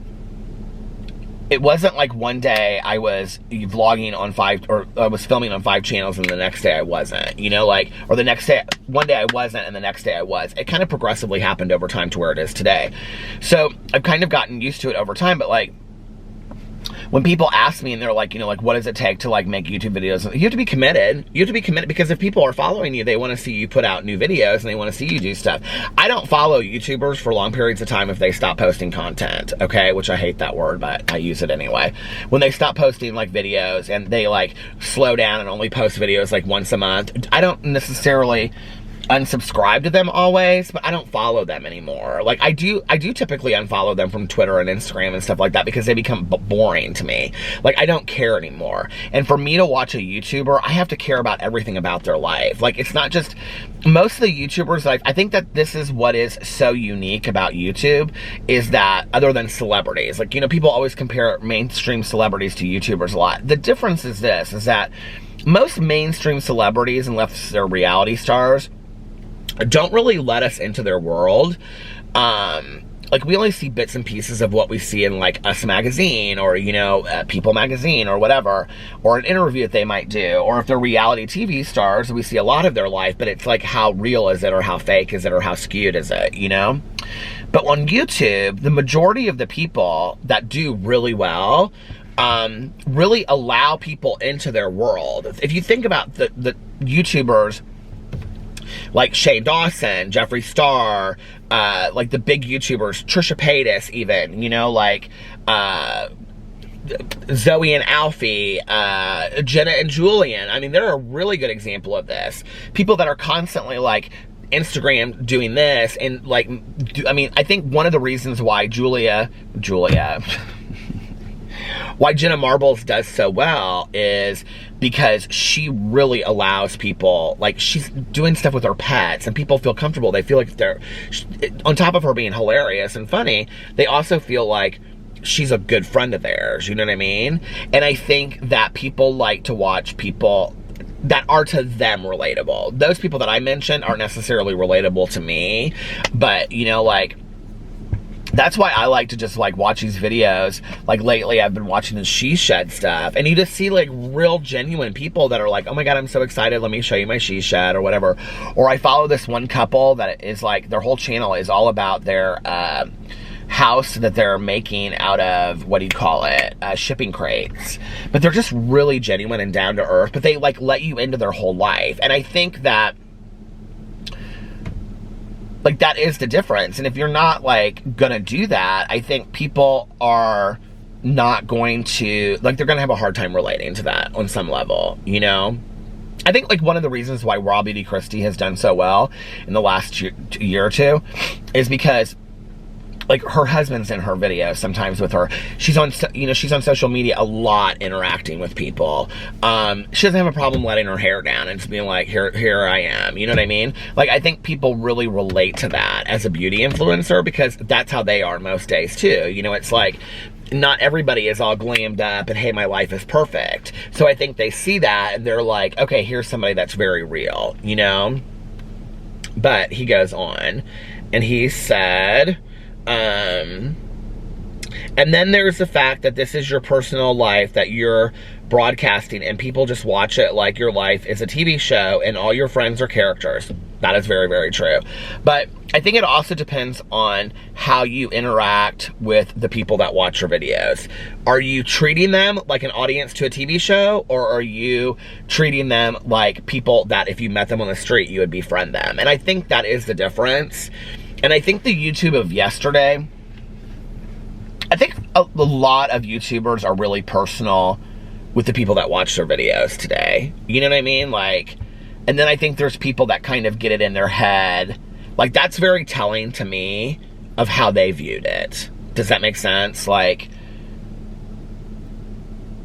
it wasn't like one day I was vlogging on 5, or I was filming on 5 channels and the next day I wasn't, you know, like, or the next day, one day I wasn't and the next day I was. It kind of progressively happened over time to where it is today. So I've kind of gotten used to it over time, but like, when people ask me and they're like, you know, like, what does it take to like make YouTube videos? You have to be committed. You have to be committed, because if people are following you, they want to see you put out new videos and they want to see you do stuff. I don't follow YouTubers for long periods of time if they stop posting content, okay? Which I hate that word, but I use it anyway. When they stop posting like videos and they like slow down and only post videos like once a month, I don't necessarily unsubscribe to them always, but I don't follow them anymore. Like I do typically unfollow them from Twitter and Instagram and stuff like that, because they become boring to me. Like I don't care anymore. And for me to watch a YouTuber, I have to care about everything about their life. Like it's not just, most of the YouTubers, like I think that this is what is so unique about YouTube, is that other than celebrities, like, you know, people always compare mainstream celebrities to YouTubers a lot. The difference is this, is that most mainstream celebrities, unless they're reality stars, don't really let us into their world. Like we only see bits and pieces of what we see in like Us Magazine, or, you know, People Magazine, or whatever, or an interview that they might do. Or if they're reality TV stars, we see a lot of their life, but it's like, how real is it, or how fake is it, or how skewed is it, you know? But on YouTube, the majority of the people that do really well really allow people into their world. If you think about the YouTubers like Shane Dawson, Jeffree Star, like the big YouTubers, Trisha Paytas even, you know, like Zoe and Alfie, Jenna and Julian. I mean, they're a really good example of this. People that are constantly like Instagram doing this, and like, I mean, I think one of the reasons why why Jenna Marbles does so well is because she really allows people, like she's doing stuff with her pets and people feel comfortable. They feel like they're, on top of her being hilarious and funny, they also feel like she's a good friend of theirs, you know what I mean? And I think that people like to watch people that are to them relatable. Those people that I mentioned aren't necessarily relatable to me, but you know, like, that's why I like to just like watch these videos. Like lately I've been watching the She Shed stuff, and you just see like real genuine people that are like, oh my god, I'm so excited, let me show you my She Shed or whatever. Or I follow this one couple that is like, their whole channel is all about their house that they're making out of, what do you call it, shipping crates. But they're just really genuine and down to earth, but they like let you into their whole life. And I think that like that is the difference. And if you're not like gonna do that, I think people are not going to, like, they're gonna have a hard time relating to that on some level, you know? I think like one of the reasons why Raw Beauty Christie has done so well in the last year or two is because like her husband's in her videos sometimes with her. She's on, you know, she's on social media a lot, interacting with people. She doesn't have a problem letting her hair down and just being like, here I am. You know what I mean? Like, I think people really relate to that as a beauty influencer, because that's how they are most days too. You know, it's like, not everybody is all glammed up and, hey, my life is perfect. So I think they see that and they're like, okay, here's somebody that's very real, you know? But he goes on and he said, and then there's the fact that this is your personal life that you're broadcasting, and people just watch it like your life is a TV show and all your friends are characters. That is very, very true. But I think it also depends on how you interact with the people that watch your videos. Are you treating them like an audience to a TV show, or are you treating them like people that if you met them on the street, you would befriend them? And I think that is the difference. And I think the YouTube of yesterday, I think a lot of YouTubers are really personal with the people that watch their videos today. You know what I mean? Like, and then I think there's people that kind of get it in their head. Like, that's very telling to me of how they viewed it. Does that make sense? Like,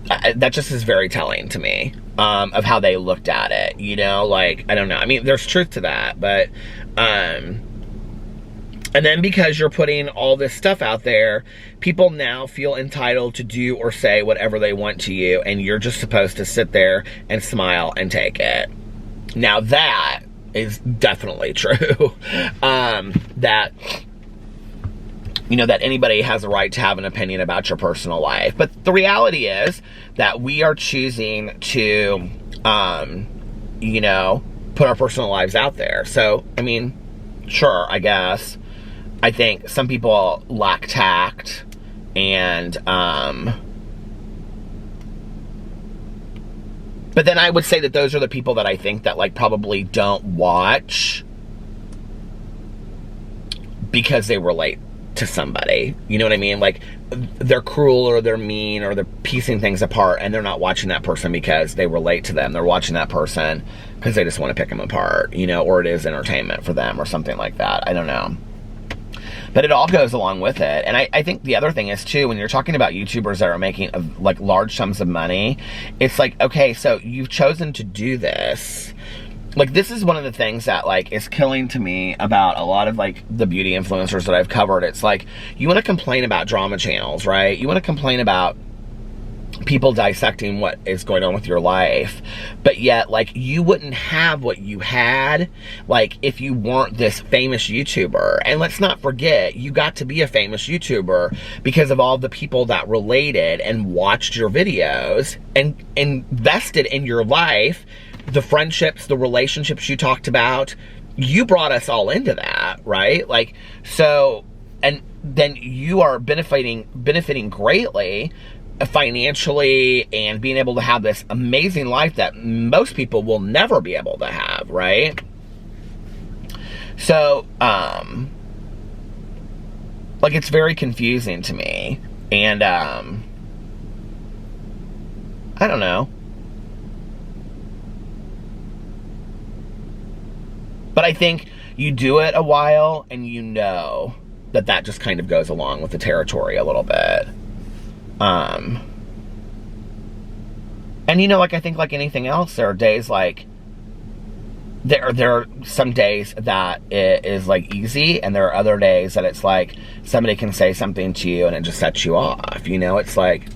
that just is very telling to me of how they looked at it. You know, like, I don't know. I mean, there's truth to that, but, and then because you're putting all this stuff out there, people now feel entitled to do or say whatever they want to you, and you're just supposed to sit there and smile and take it. Now that is definitely true. That, you know, that anybody has a right to have an opinion about your personal life. But the reality is that we are choosing to, you know, put our personal lives out there. So, I mean, sure, I guess. I think some people lack tact and But then I would say that those are the people that I think that like probably don't watch because they relate to somebody. You know what I mean? Like, they're cruel or they're mean or they're piecing things apart, and they're not watching that person because they relate to them. They're watching that person because they just want to pick them apart, you know, or it is entertainment for them or something like that. I don't know. But it all goes along with it. And I think the other thing is, too, when you're talking about YouTubers that are making, like, large sums of money, it's like, okay, so you've chosen to do this. Like, this is one of the things that, like, is killing to me about a lot of, like, the beauty influencers that I've covered. It's like, you want to complain about drama channels, right? You want to complain about people dissecting what is going on with your life, but yet, like, you wouldn't have what you had, like, if you weren't this famous YouTuber. And let's not forget, you got to be a famous YouTuber because of all the people that related and watched your videos and invested in your life, the friendships, the relationships you talked about. You brought us all into that, right? Like, so, and then you are benefiting greatly financially and being able to have this amazing life that most people will never be able to have, right? So, like, it's very confusing to me. And, I don't know. But I think you do it a while and you know that that just kind of goes along with the territory a little bit. And you know, like, I think like anything else, there are days like, there are some days that it is like easy, and there are other days that it's like somebody can say something to you and it just sets you off, you know? It's like,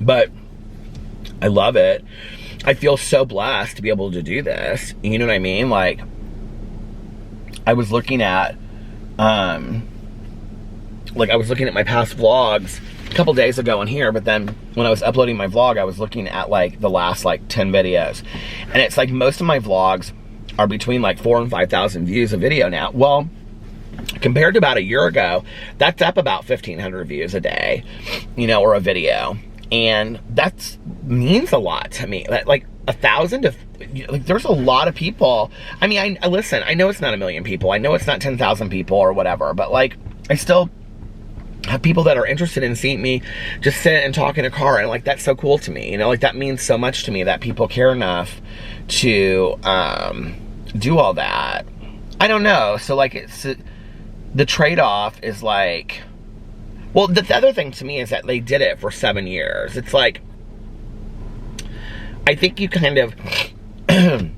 but I love it. I feel so blessed to be able to do this. You know what I mean? Like, I was looking at, like, I was looking at my past vlogs a couple days ago in here, but then when I was uploading my vlog, I was looking at, like, the last, like, 10 videos. And it's like most of my vlogs are between, like, 4,000 and 5,000 views a video now. Well, compared to about a year ago, that's up about 1,500 views a day, you know, or a video. And that means a lot to me. Like, 1,000 to, like, there's a lot of people. I mean, listen, I know it's not 1 million people. I know it's not 10,000 people or whatever, but, like, I still have people that are interested in seeing me just sit and talk in a car, and, like, that's so cool to me, you know? Like, that means so much to me that people care enough to do all that. I don't know. So, like, it's the trade-off is, like, well, the other thing to me is that they did it for 7 years. It's like, I think you kind of, my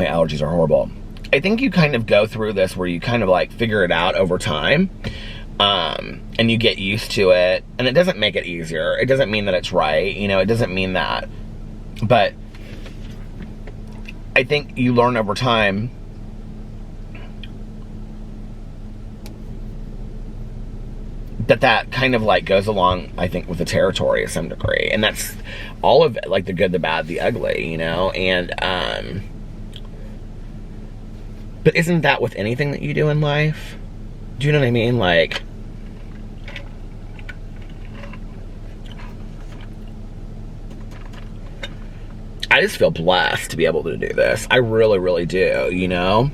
allergies are horrible. I think you kind of go through this where you kind of, like, figure it out over time, and you get used to it, and it doesn't make it easier. It doesn't mean that it's right, you know, it doesn't mean that, but I think you learn over time that kind of, like, goes along, I think, with the territory to some degree. And that's all of it, like, the good, the bad, the ugly, you know? And, but isn't that with anything that you do in life? Do you know what I mean? Like, I just feel blessed to be able to do this. I really, really do, you know?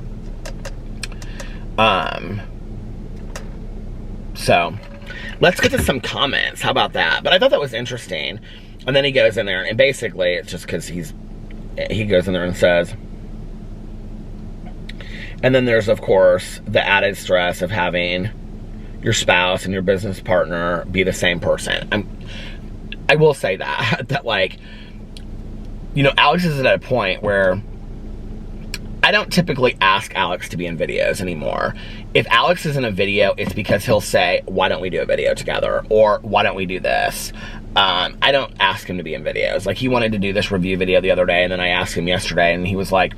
So, let's get to some comments. How about that? But I thought that was interesting. And then he goes in there, and basically it's just because he goes in there and says, and then there's, of course, the added stress of having your spouse and your business partner be the same person. I will say that like, you know, Alex is at a point where I don't typically ask Alex to be in videos anymore. If Alex is in a video, it's because he'll say, why don't we do a video together? Or why don't we do this? I don't ask him to be in videos. Like, he wanted to do this review video the other day, and then I asked him yesterday, and he was like,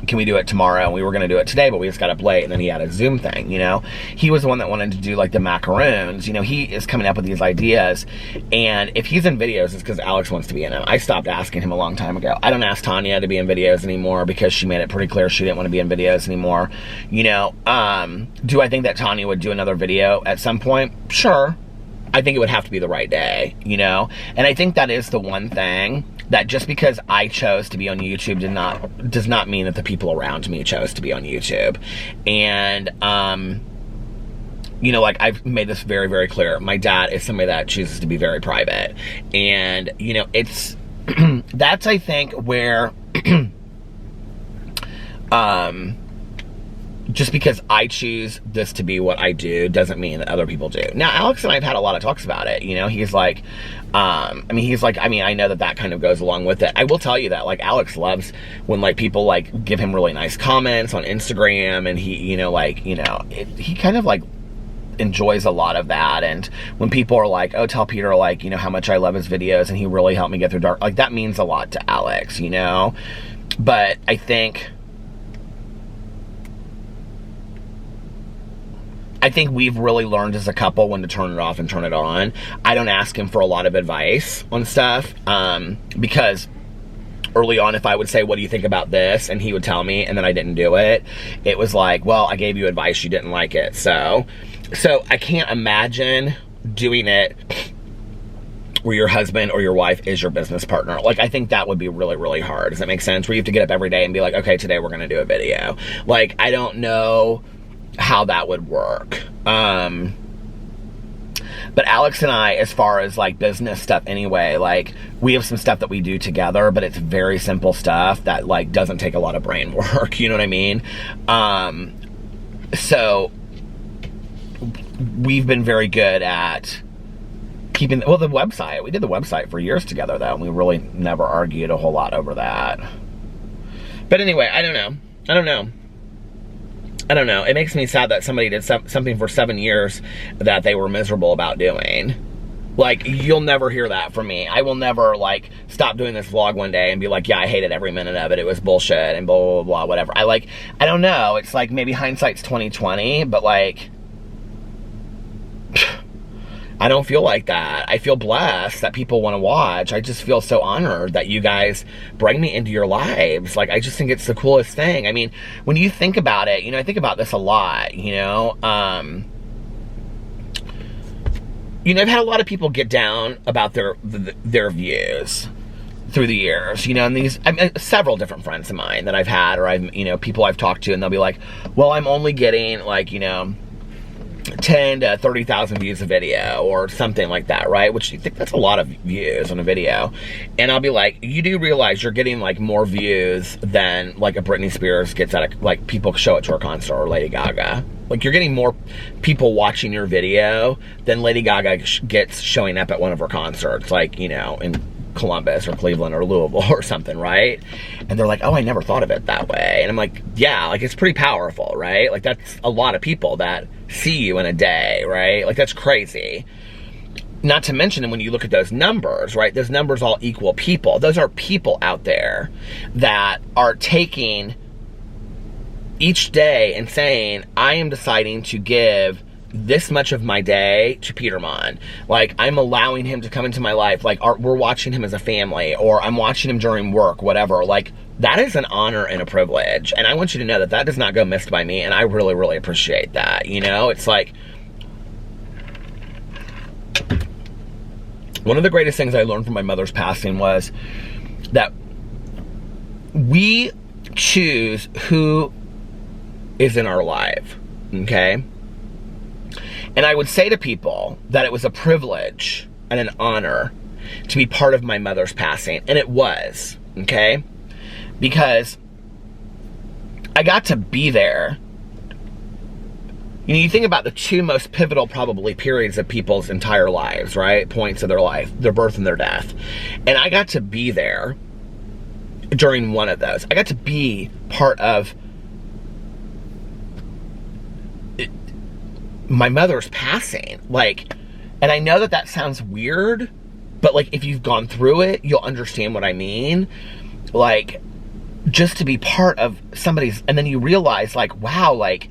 can we do it tomorrow? And we were going to do it today, but we just got up late, and then he had a Zoom thing, you know? He was the one that wanted to do, like, the macaroons. You know, he is coming up with these ideas, and if he's in videos, it's because Alex wants to be in them. I stopped asking him a long time ago. I don't ask Tonya to be in videos anymore because she made it pretty clear she didn't want to be in videos anymore. You know, do I think that Tonya would do another video at some point? Sure. I think it would have to be the right day, you know? And I think that is the one thing that just because I chose to be on YouTube does not mean that the people around me chose to be on YouTube. And, you know, like, I've made this very, very clear. My dad is somebody that chooses to be very private. And, you know, it's, that's, I think, where, just because I choose this to be what I do doesn't mean that other people do. Now, Alex and I have had a lot of talks about it, you know? He's like, I know that kind of goes along with it. I will tell you that, like, Alex loves when, like, people, like, give him really nice comments on Instagram, and he, you know, like, he kind of, like, enjoys a lot of that. And when people are like, oh, tell Peter, like, you know, how much I love his videos, and he really helped me get through dark, like, that means a lot to Alex, you know? But I think we've really learned as a couple when to turn it off and turn it on. I don't ask him for a lot of advice on stuff, because early on, if I would say, what do you think about this? And he would tell me, and then I didn't do it. It was like, well, I gave you advice, you didn't like it. So I can't imagine doing it where your husband or your wife is your business partner. Like, I think that would be really, really hard. Does that make sense? Where you have to get up every day and be like, okay, today we're going to do a video. Like, I don't know how that would work. But Alex and I, as far as, like, business stuff anyway, like, we have some stuff that we do together, but it's very simple stuff that, like, doesn't take a lot of brain work, you know what I mean? So we've been very good at keeping, well, the website, we did the website for years together, though, and we really never argued a whole lot over that. But anyway, I don't know. It makes me sad that somebody did something for 7 years that they were miserable about doing. Like, you'll never hear that from me. I will never, like, stop doing this vlog one day and be like, yeah, I hated every minute of it. It was bullshit and blah, blah, blah, whatever. I don't know. It's like, maybe hindsight's 20/20, but, like, I don't feel like that. I feel blessed that people want to watch. I just feel so honored that you guys bring me into your lives. Like, I just think it's the coolest thing. I mean, when you think about it, you know, I think about this a lot, you know. I've had a lot of people get down about their views through the years, you know, and several different friends of mine that I've had, or people I've talked to, and they'll be like, well, I'm only getting, like, 10 to 30,000 views a video or something like that, right? Which you think that's a lot of views on a video. And I'll be like, you do realize you're getting, like, more views than, like, a Britney Spears gets at like, people show it to her concert, or Lady Gaga. Like, you're getting more people watching your video than Lady Gaga gets showing up at one of her concerts, like, in Columbus or Cleveland or Louisville or something, right? And they're like, oh, I never thought of it that way. And I'm like, yeah, like, it's pretty powerful, right? Like, that's a lot of people that see you in a day, right? Like, that's crazy. Not to mention, when you look at those numbers, right? Those numbers all equal people. Those are people out there that are taking each day and saying, I am deciding to give this much of my day to Peter Monn. Like, I'm allowing him to come into my life. Like, we're watching him as a family, or I'm watching him during work, whatever. Like, that is an honor and a privilege. And I want you to know that that does not go missed by me. And I really, really appreciate that. It's like, one of the greatest things I learned from my mother's passing was that we choose who is in our life, okay? And I would say to people that it was a privilege and an honor to be part of my mother's passing. And it was, okay? Because I got to be there. You think about the two most pivotal, probably, periods of people's entire lives, right? Points of their life, their birth and their death. And I got to be there during one of those. I got to be part of my mother's passing. Like, and I know that that sounds weird, but, like, if you've gone through it, you'll understand what I mean. Like, just to be part of somebody's, and then you realize, like, wow, like,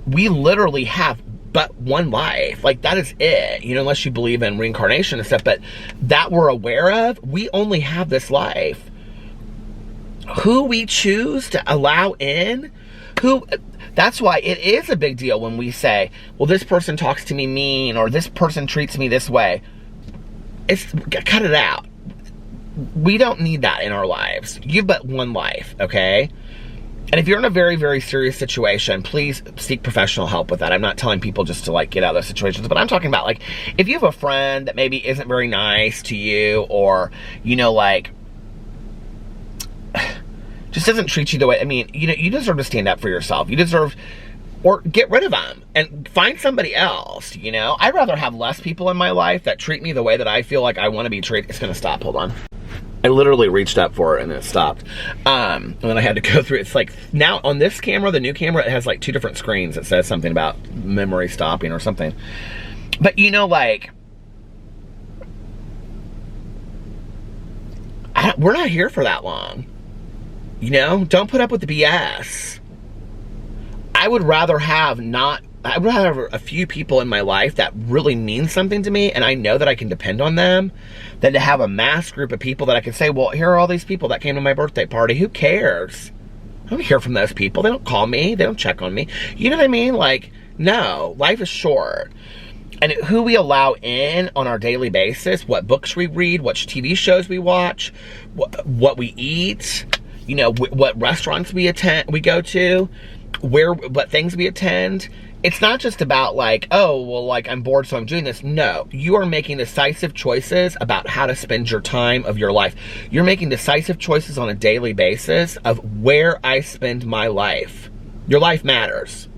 we literally have but one life. Like, that is it, unless you believe in reincarnation and stuff, but that we're aware of, we only have this life. Who we choose to allow in, That's why it is a big deal when we say, well, this person talks to me mean, or this person treats me this way. Cut it out. We don't need that in our lives. You've but one life, okay? And if you're in a very, very serious situation, please seek professional help with that. I'm not telling people just to like get out of those situations, but I'm talking about like, if you have a friend that maybe isn't very nice to you, or, you know, like, just doesn't treat you the way, I mean, you know, you deserve to stand up for yourself. You deserve, or get rid of them and find somebody else, you know? I'd rather have less people in my life that treat me the way that I feel like I want to be treated. It's going to stop, hold on. I literally reached up for it and it stopped. And then I had to go through, it's like, now on this camera, the new camera, it has like 2 different screens that says something about memory stopping or something. But you know, like, we're not here for that long. You know, don't put up with the BS. I would rather have a few people in my life that really mean something to me and I know that I can depend on them, than to have a mass group of people that I can say, well, here are all these people that came to my birthday party. Who cares? I don't hear from those people. They don't call me. They don't check on me. You know what I mean? Like, no, life is short. And who we allow in on our daily basis, what books we read, what TV shows we watch, what we eat, you know, what restaurants we go to, what things we attend. It's not just about like, oh, well, like, I'm bored, so I'm doing this. No, you are making decisive choices about how to spend your time of your life. You're making decisive choices on a daily basis of where I spend my life. Your life matters.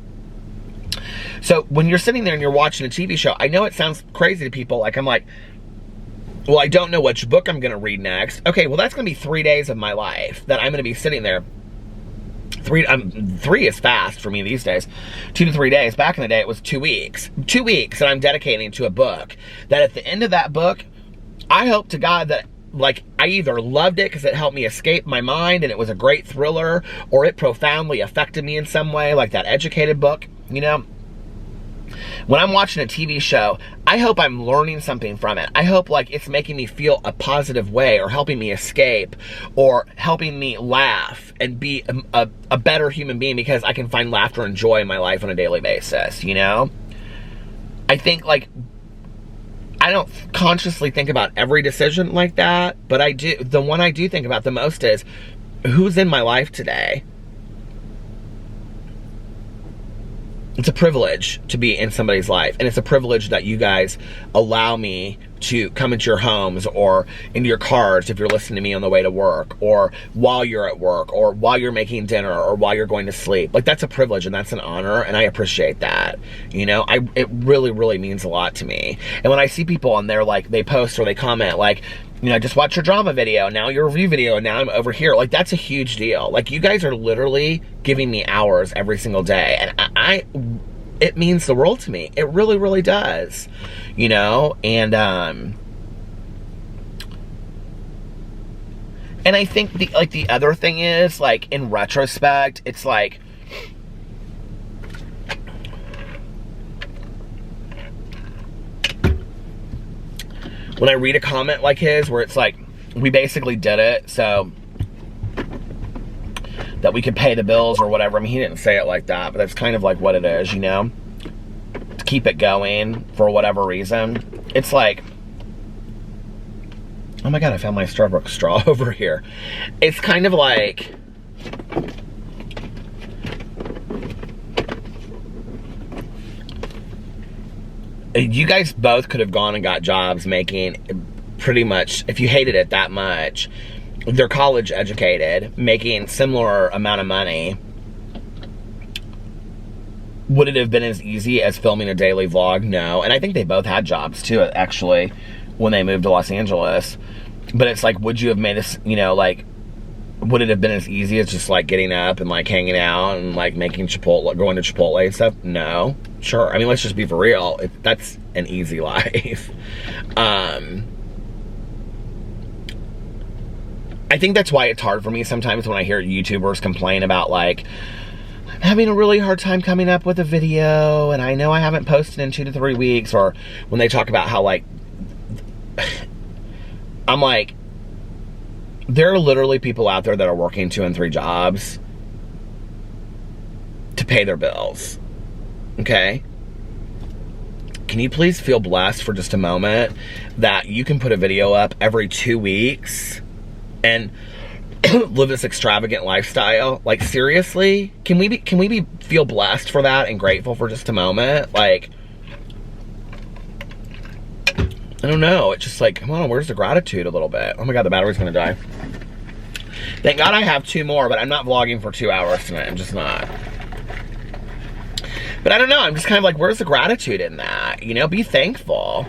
So when you're sitting there and you're watching a TV show, I know it sounds crazy to people. Like, I'm like, well, I don't know which book I'm going to read next. Okay, well, that's going to be 3 days of my life that I'm going to be sitting there. 3 is fast for me these days. 2 to 3 days. Back in the day, it was 2 weeks. 2 weeks that I'm dedicating to a book. That at the end of that book, I hope to God that, like, I either loved it because it helped me escape my mind and it was a great thriller, or it profoundly affected me in some way, like that Educated book, you know? When I'm watching a TV show, I hope I'm learning something from it. I hope, like, it's making me feel a positive way, or helping me escape, or helping me laugh and be a better human being because I can find laughter and joy in my life on a daily basis, you know? I think, like, I don't consciously think about every decision like that, but I do. The one I do think about the most is, who's in my life today? It's a privilege to be in somebody's life, and it's a privilege that you guys allow me to come into your homes or into your cars if you're listening to me on the way to work, or while you're at work, or while you're making dinner, or while you're going to sleep. Like, that's a privilege and that's an honor, and I appreciate that. You know, it really, really means a lot to me. And when I see people and they're like, they post or they comment like, you know, I just watched your drama video, now your review video, and now I'm over here. Like, that's a huge deal. Like, you guys are literally giving me hours every single day. And it means the world to me. It really, really does. You know? And I think the other thing is, like, in retrospect, it's like, when I read a comment like his, where it's like, we basically did it so that we could pay the bills or whatever. I mean, he didn't say it like that, but that's kind of like what it is, you know? To keep it going for whatever reason. It's like, oh my God, I found my Starbucks straw over here. It's kind of like, you guys both could have gone and got jobs making pretty much, if you hated it that much, they're college educated, making similar amount of money. Would it have been as easy as filming a daily vlog? No. And I think they both had jobs too, actually, when they moved to Los Angeles. But it's like, would you have made this, you know, like, would it have been as easy as just like getting up and like hanging out and like making Chipotle, going to Chipotle and stuff? No. Sure. I mean, let's just be for real. That's an easy life. I think that's why it's hard for me sometimes when I hear YouTubers complain about like, I'm having a really hard time coming up with a video and I know I haven't posted in 2 to 3 weeks, or when they talk about how like, I'm like, there are literally people out there that are working 2 and 3 jobs to pay their bills. Okay? Can you please feel blessed for just a moment that you can put a video up every 2 weeks and live this extravagant lifestyle? Like, seriously? Can we feel blessed for that and grateful for just a moment? Like, I don't know. It's just like, come on, where's the gratitude a little bit? Oh my God, the battery's gonna die. Thank God I have 2 more, but I'm not vlogging for 2 hours tonight. I'm just not. But I don't know. I'm just kind of like, where's the gratitude in that? You know, be thankful.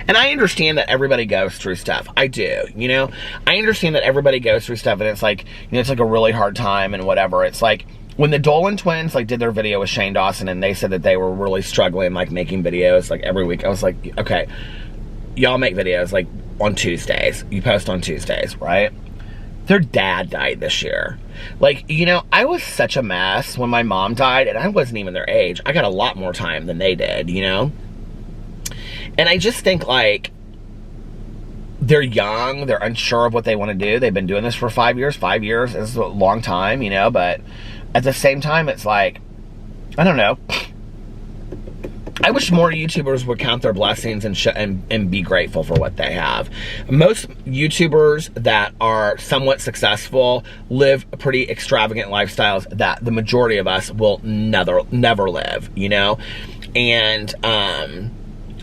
And I understand that everybody goes through stuff. I do, you know? I understand that everybody goes through stuff, and it's like, you know, it's like a really hard time and whatever. It's like, when the Dolan twins, like, did their video with Shane Dawson, and they said that they were really struggling, like, making videos, like, every week. I was like, okay, y'all make videos, like, on Tuesdays. You post on Tuesdays, right? Their dad died this year. Like, you know, I was such a mess when my mom died, and I wasn't even their age. I got a lot more time than they did, you know? And I just think, like, they're young, they're unsure of what they want to do. They've been doing this for 5 years. 5 years is a long time, you know, but at the same time, it's like, I don't know. I wish more YouTubers would count their blessings and be grateful for what they have. Most YouTubers that are somewhat successful live pretty extravagant lifestyles that the majority of us will never live, you know? And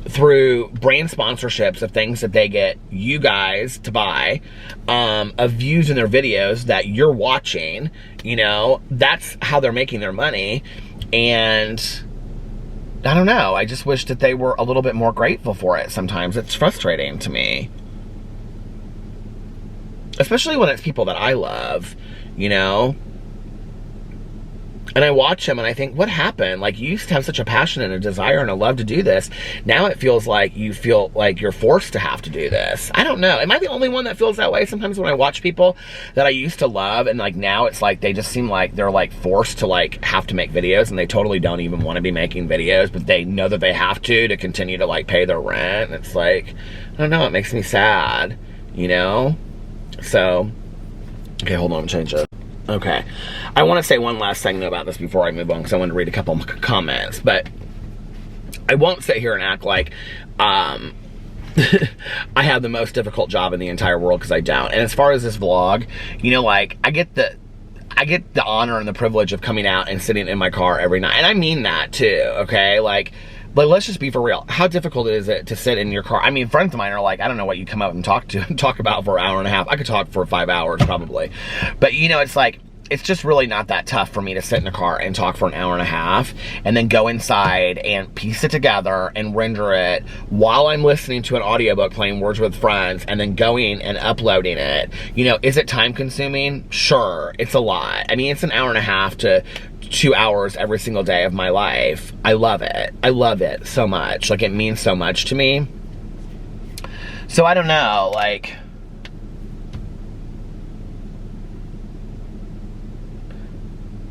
through brand sponsorships of things that they get you guys to buy, of views in their videos that you're watching, you know, that's how they're making their money. And I don't know, I just wish that they were a little bit more grateful for it. Sometimes it's frustrating to me, especially when it's people that I love, you know. And I watch them and I think, what happened? Like, you used to have such a passion and a desire and a love to do this. Now it feels like you feel like you're forced to have to do this. I don't know. Am I the only one that feels that way? Sometimes when I watch people that I used to love, and like now it's like they just seem like they're like forced to like have to make videos, and they totally don't even want to be making videos, but they know that they have to continue to like pay their rent. And it's like, I don't know, it makes me sad, you know? So, okay, hold on, I'm change it. Okay, I want to say one last thing about this before I move on, because I want to read a couple comments, but I won't sit here and act like I have the most difficult job in the entire world, because I don't. And as far as this vlog, you know, like, I get the honor and the privilege of coming out and sitting in my car every night, and I mean that too, okay? Like, let's just be for real. How difficult is it to sit in your car? I mean, friends of mine are like, I don't know what you come up and talk about for an hour and a half. I could talk for 5 hours probably. But you know, it's like, it's just really not that tough for me to sit in a car and talk for an hour and a half and then go inside and piece it together and render it while I'm listening to an audiobook playing Words with Friends, and then going and uploading it. You know, is it time consuming? Sure, it's a lot. I mean, it's an hour and a half to 2 hours every single day of my life. I love it. I love it so much. Like, it means so much to me. So I don't know, like,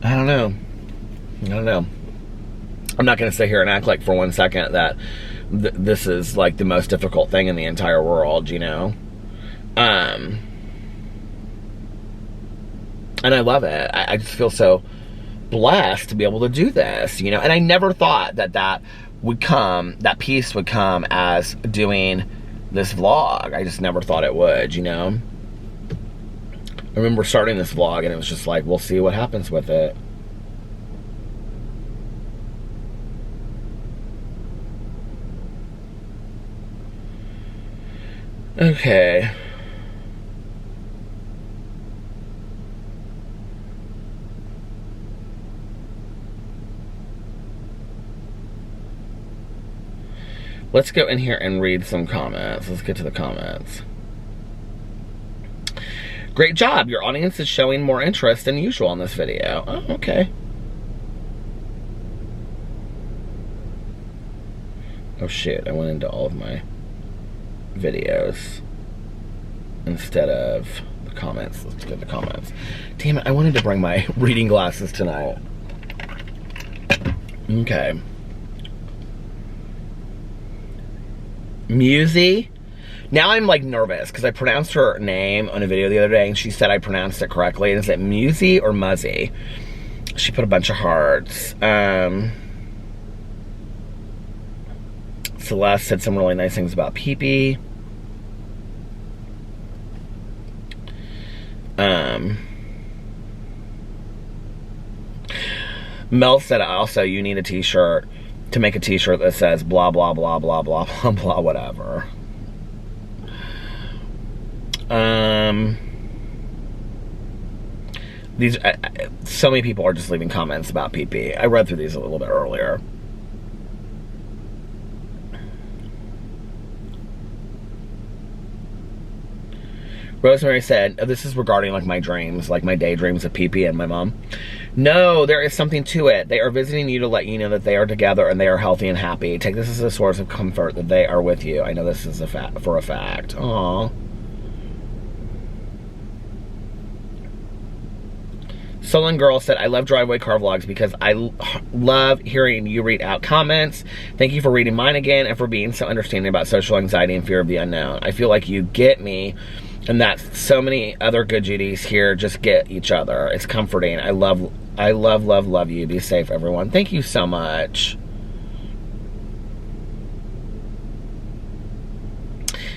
I don't know. I'm not going to sit here and act like for 1 second that this is like the most difficult thing in the entire world, you know? And I love it. I just feel so blessed to be able to do this, you know? And I never thought that peace would come as doing this vlog. I just never thought it would, you know? I remember starting this vlog and it was just like, we'll see what happens with it. Okay. Let's go in here and read some comments. Let's get to the comments. Great job. Your audience is showing more interest than usual in this video. Oh, okay. Oh shit, I went into all of my videos instead of the comments. Let's get the comments. Damn it, I wanted to bring my reading glasses tonight. Okay. Musy? Now I'm like nervous because I pronounced her name on a video the other day and she said I pronounced it correctly. Is it Musi or Muzzy? She put a bunch of hearts. Celeste said some really nice things about Pee-Pee. Mel said also you need a t-shirt to make a t-shirt that says blah blah blah blah blah blah blah whatever. These so many people are just leaving comments about Pee-Pee. I read through these a little bit earlier. Rosemary said, oh, this is regarding like my dreams, like my daydreams of Pee-Pee and my mom. No, there is something to it. They are visiting you to let you know that they are together and they are healthy and happy. Take this as a source of comfort that they are with you. I know this is for a fact. Aww. Solon Girl said, I love driveway car vlogs because I love hearing you read out comments. Thank you for reading mine again and for being so understanding about social anxiety and fear of the unknown. I feel like you get me and that so many other good Judies here just get each other. It's comforting. I love you. Be safe, everyone. Thank you so much.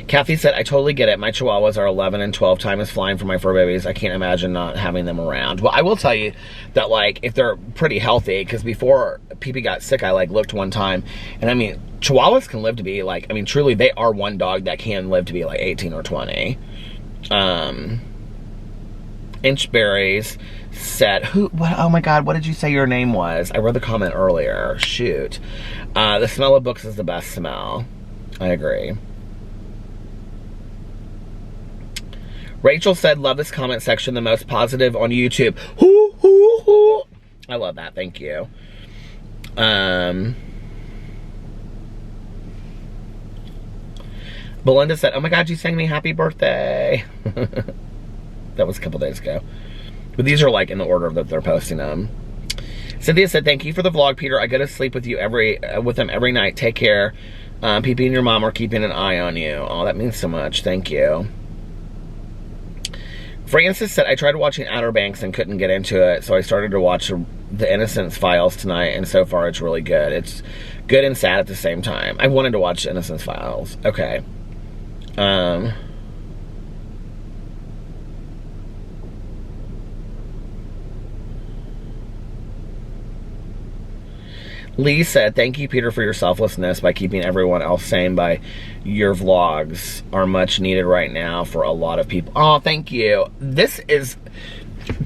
Kathy said, I totally get it. My chihuahuas are 11 and 12 times flying for my fur babies. I can't imagine not having them around. Well, I will tell you that, like, if they're pretty healthy, because before Pee-Pee got sick, I, like, looked one time, and I mean, chihuahuas can live to be, like, I mean, truly, they are one dog that can live to be, like, 18 or 20. Inchberries said, oh my God, what did you say your name was? I read the comment earlier. Shoot. The smell of books is the best smell. I agree. Rachel said, love this comment section, the most positive on YouTube. Hoo, hoo, hoo. I love that. Thank you. Belinda said, oh my God, you sang me happy birthday. That was a couple days ago. But these are like in the order that they're posting them. Cynthia said, thank you for the vlog, Peter. I go to sleep with you with them every night. Take care. Pee-Pee and your mom are keeping an eye on you. Oh, that means so much. Thank you. Francis said, I tried watching Outer Banks and couldn't get into it, so I started to watch The Innocence Files tonight, and so far it's really good. It's good and sad at the same time. I wanted to watch Innocence Files. Okay. Lee said, thank you, Peter, for your selflessness by keeping everyone else sane by your vlogs are much needed right now for a lot of people. Oh, thank you. This is,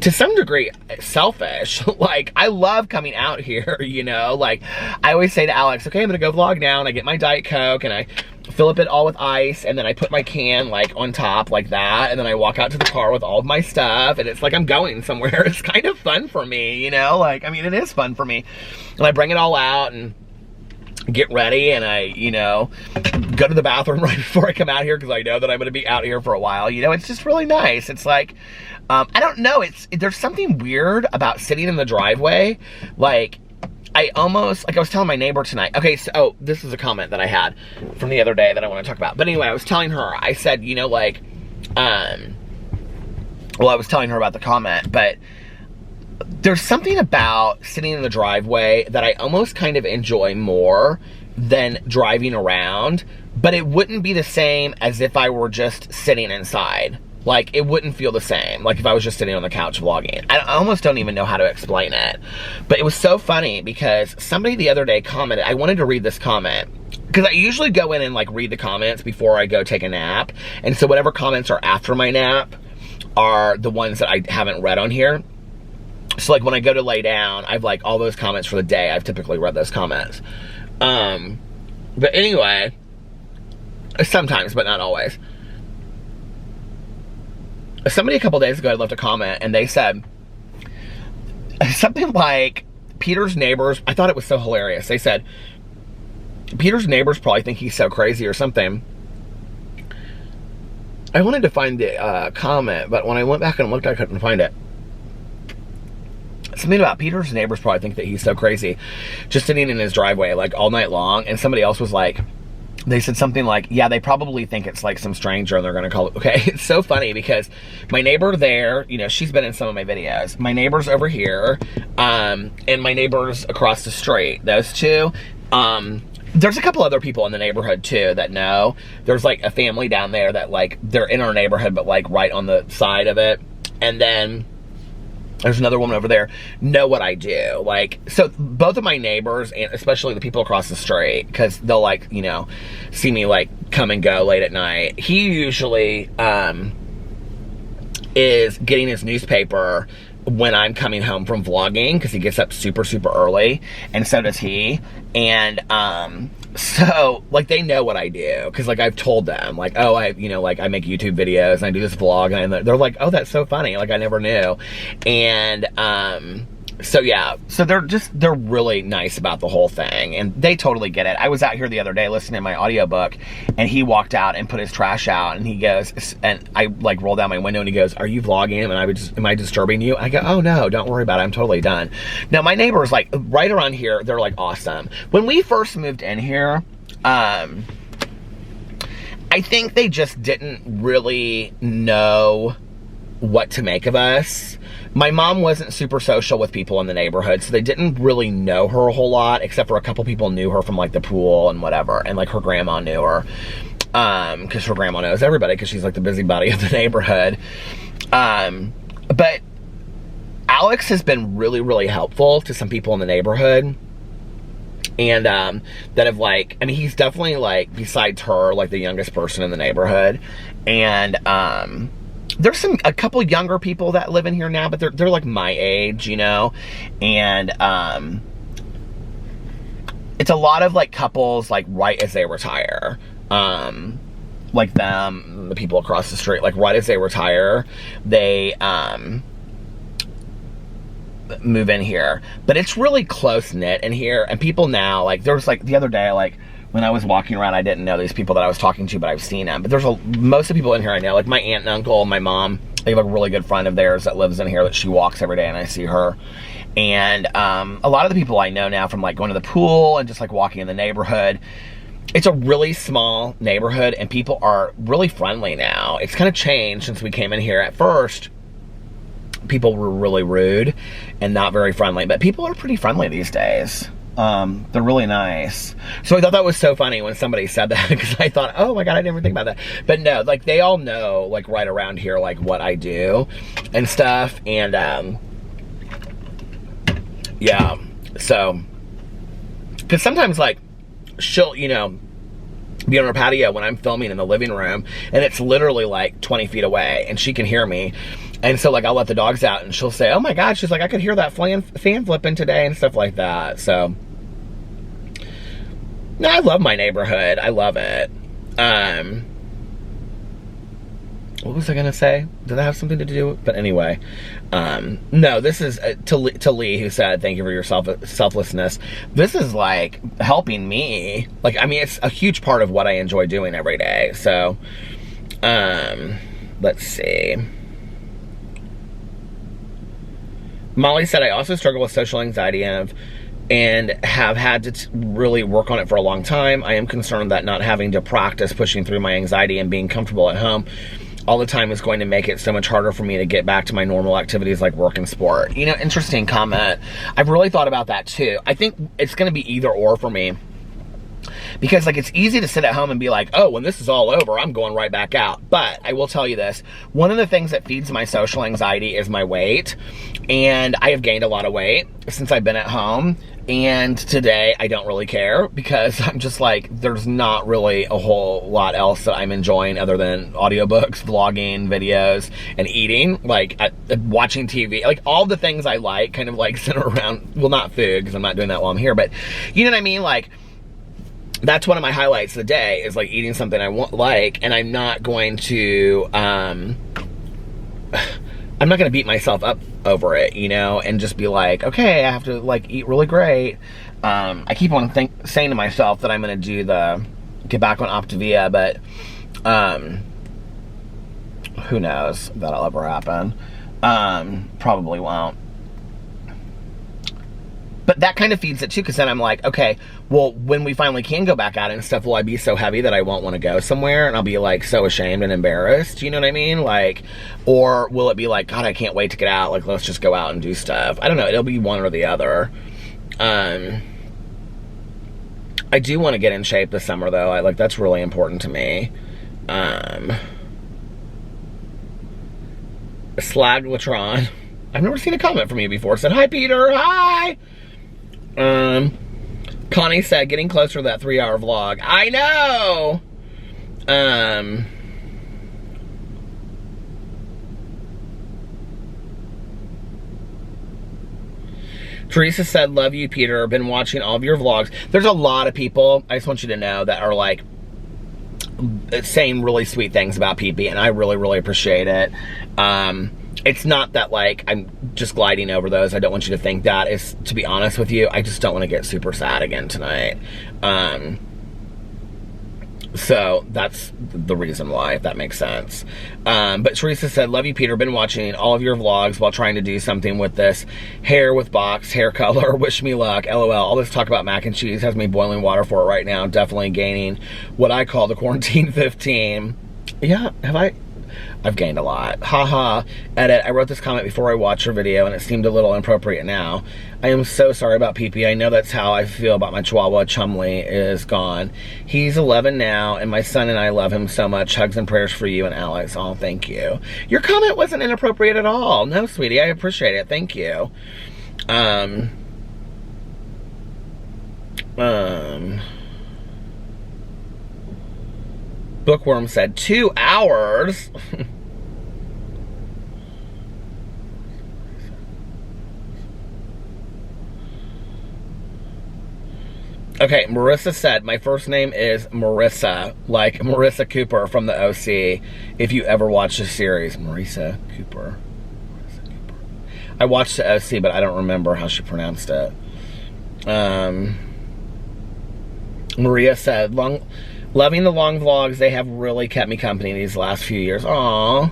to some degree, selfish. Like, I love coming out here, you know? Like, I always say to Alex, okay, I'm gonna go vlog now, and I get my Diet Coke, and I fill up it all with ice, and then I put my can, like, on top like that, and then I walk out to the car with all of my stuff, and it's like I'm going somewhere. It's kind of fun for me, you know? Like, I mean, it is fun for me. And I bring it all out, and get ready, and I, you know, go to the bathroom right before I come out here, because I know that I'm gonna be out here for a while. You know, it's just really nice. It's like, I don't know, there's something weird about sitting in the driveway. Like, I almost, like I was telling my neighbor tonight, okay, so, oh, this is a comment that I had from the other day that I want to talk about. But anyway, I was telling her, I said, you know, like, well, I was telling her about the comment, but there's something about sitting in the driveway that I almost kind of enjoy more than driving around, but it wouldn't be the same as if I were just sitting inside. Like, it wouldn't feel the same, like if I was just sitting on the couch vlogging. I almost don't even know how to explain it. But it was so funny because somebody the other day commented, I wanted to read this comment, because I usually go in and like read the comments before I go take a nap. And so whatever comments are after my nap are the ones that I haven't read on here. So like when I go to lay down, I've like all those comments for the day, I've typically read those comments. But anyway, sometimes, but not always. Somebody a couple days ago had left a comment and they said something like, Peter's neighbors, I thought it was so hilarious. They said, Peter's neighbors probably think he's so crazy or something. I wanted to find the comment, but when I went back and looked, I couldn't find it. Something about Peter's neighbors probably think that he's so crazy, just sitting in his driveway like all night long. And somebody else was like, they said something like, yeah, they probably think it's like some stranger and they're gonna call it. Okay, it's so funny because my neighbor there, you know, she's been in some of my videos. My neighbor's over here, and my neighbor's across the street. Those two. There's a couple other people in the neighborhood too that know. There's like a family down there that like, they're in our neighborhood, but like right on the side of it. And then there's another woman over there, know what I do. Like, so both of my neighbors, and especially the people across the street, because they'll like, you know, see me like come and go late at night. He usually is getting his newspaper when I'm coming home from vlogging, because he gets up super, super early, and so does he. And so like they know what I do, because like I've told them like, oh, I, you know, like I make YouTube videos and I do this vlog, and they're like, oh, that's so funny, like I never knew. And so yeah, so they're really nice about the whole thing, and they totally get it. I was out here the other day listening to my audiobook, and he walked out and put his trash out, and he goes, and I like rolled down my window, and he goes, are you vlogging? And I would just, am I disturbing you? I go, oh no, don't worry about it, I'm totally done. Now my neighbors like right around here, they're like awesome. When we first moved in here, I think they just didn't really know what to make of us. My mom wasn't super social with people in the neighborhood, so they didn't really know her a whole lot, except for a couple people knew her from like the pool and whatever, and like her grandma knew her, because her grandma knows everybody, because she's like the busybody of the neighborhood. But Alex has been really, really helpful to some people in the neighborhood, and that have like, I mean, he's definitely like, besides her, like the youngest person in the neighborhood. And there's a couple younger people that live in here now, but they're like my age, you know. And it's a lot of like couples like right as they retire, like them, the people across the street, like right as they retire, they move in here. But it's really close knit in here, and people now, like there was like the other day, like when I was walking around, I didn't know these people that I was talking to, but I've seen them. But there's most of the people in here I know, like my aunt and uncle, my mom. I have a really good friend of theirs that lives in here that she walks every day, and I see her. And a lot of the people I know now from like going to the pool and just like walking in the neighborhood. It's a really small neighborhood, and people are really friendly now. It's kind of changed since we came in here. At first, people were really rude and not very friendly, but people are pretty friendly these days. They're really nice. So I thought that was so funny when somebody said that, because I thought, oh my God, I didn't even think about that. But no, like they all know like right around here, like what I do and stuff. And, yeah, so, cause sometimes like she'll, you know, be on her patio when I'm filming in the living room, and it's literally like 20 feet away, and she can hear me. And so like I'll let the dogs out, and she'll say, oh my God, she's like, I could hear that fan flipping today and stuff like that. So no, I love my neighborhood. I love it. What was I gonna say? Did that have something to do with? But anyway, no, this is to Lee, who said, thank you for your selflessness. This is like helping me. Like, I mean, it's a huge part of what I enjoy doing every day. So, let's see. Molly said, I also struggle with social anxiety and have had to really work on it for a long time. I am concerned that not having to practice pushing through my anxiety and being comfortable at home all the time is going to make it so much harder for me to get back to my normal activities like work and sport. You know, interesting comment. I've really thought about that too. I think it's going to be either or for me. Because like it's easy to sit at home and be like, oh, when this is all over, I'm going right back out. But I will tell you this, one of the things that feeds my social anxiety is my weight. And I have gained a lot of weight since I've been at home. And today I don't really care, because I'm just like, there's not really a whole lot else that I'm enjoying other than audiobooks, vlogging, videos, and eating, like watching TV, like all the things I like kind of like center around, well, not food, because I'm not doing that while I'm here, but you know what I mean? Like, that's one of my highlights of the day, is like eating something I like, and I'm not going to, I'm not going to beat myself up over it, you know, and just be like, okay, I have to like eat really great. I keep on saying to myself that I'm going to get back on Optavia, but, who knows if that'll ever happen. Probably won't. But that kind of feeds it too, because then I'm like, okay, well, when we finally can go back out and stuff, will I be so heavy that I won't want to go somewhere, and I'll be like so ashamed and embarrassed, you know what I mean? Like, or will it be like, God, I can't wait to get out, like, let's just go out and do stuff. I don't know, it'll be one or the other. I do want to get in shape this summer, though. Like, that's really important to me. Slag Latron, I've never seen a comment from you before. Said, hi, Peter, hi! Connie said, getting closer to that 3-hour vlog. I know! Teresa said, love you, Peter. Been watching all of your vlogs. There's a lot of people, I just want you to know, that are like, saying really sweet things about PP, and I really, really appreciate it. It's not that, like, I'm just gliding over those. I don't want you to think that. It's, to be honest with you, I just don't want to get super sad again tonight. So that's the reason why, if that makes sense. But Teresa said, love you, Peter. Been watching all of your vlogs while trying to do something with this hair with box, hair color. Wish me luck. LOL. All this talk about mac and cheese has me boiling water for it right now. Definitely gaining what I call the quarantine 15. Yeah, have I? I've gained a lot. Haha. Edit. I wrote this comment before I watched your video, and it seemed a little inappropriate now. I am so sorry about PP. I know that's how I feel about my Chihuahua. Chumley is gone. He's 11 now, and my son and I love him so much. Hugs and prayers for you and Alex. Oh, thank you. Your comment wasn't inappropriate at all. No, sweetie. I appreciate it. Thank you. Bookworm said 2 hours. Okay, Marissa said, my first name is Marissa, like Marissa Cooper from the OC. If you ever watched the series, Marissa Cooper. I watched the OC, but I don't remember how she pronounced it. Maria said, loving the long vlogs. They have really kept me company these last few years. Aww.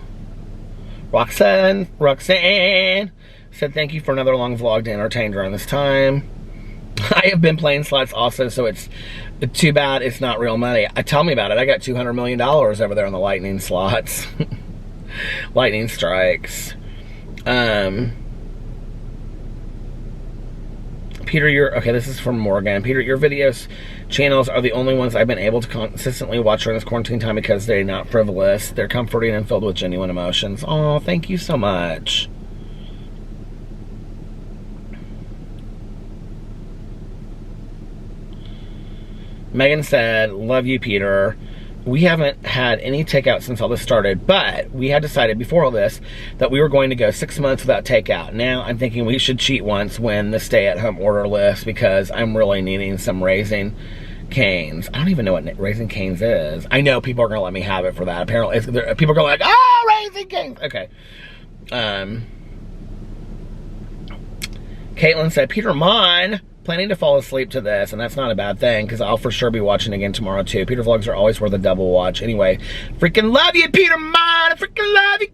Roxanne said, thank you for another long vlog to entertain during this time. I have been playing slots also, so it's too bad it's not real money. Tell me about it. I got $200 million over there on the lightning slots. Lightning strikes. Peter, okay, this is from Morgan. Peter, your videos channels are the only ones I've been able to consistently watch during this quarantine time because they're not frivolous. They're comforting and filled with genuine emotions. Oh, thank you so much. Megan said, love you, Peter. We haven't had any takeout since all this started, but we had decided before all this that we were going to go 6 months without takeout. Now I'm thinking we should cheat once when the stay-at-home order lifts because I'm really needing some Raising Cane's. I don't even know what Raising Cane's is. I know people are going to let me have it for that. Apparently, people are going like, oh, Raising Cane's. Okay. Caitlin said, Peter Monn. Planning to fall asleep to this, and that's not a bad thing because I'll for sure be watching again tomorrow too. Peter vlogs are always worth a double watch. Anyway, freaking love you, Peter Monn. I freaking love you,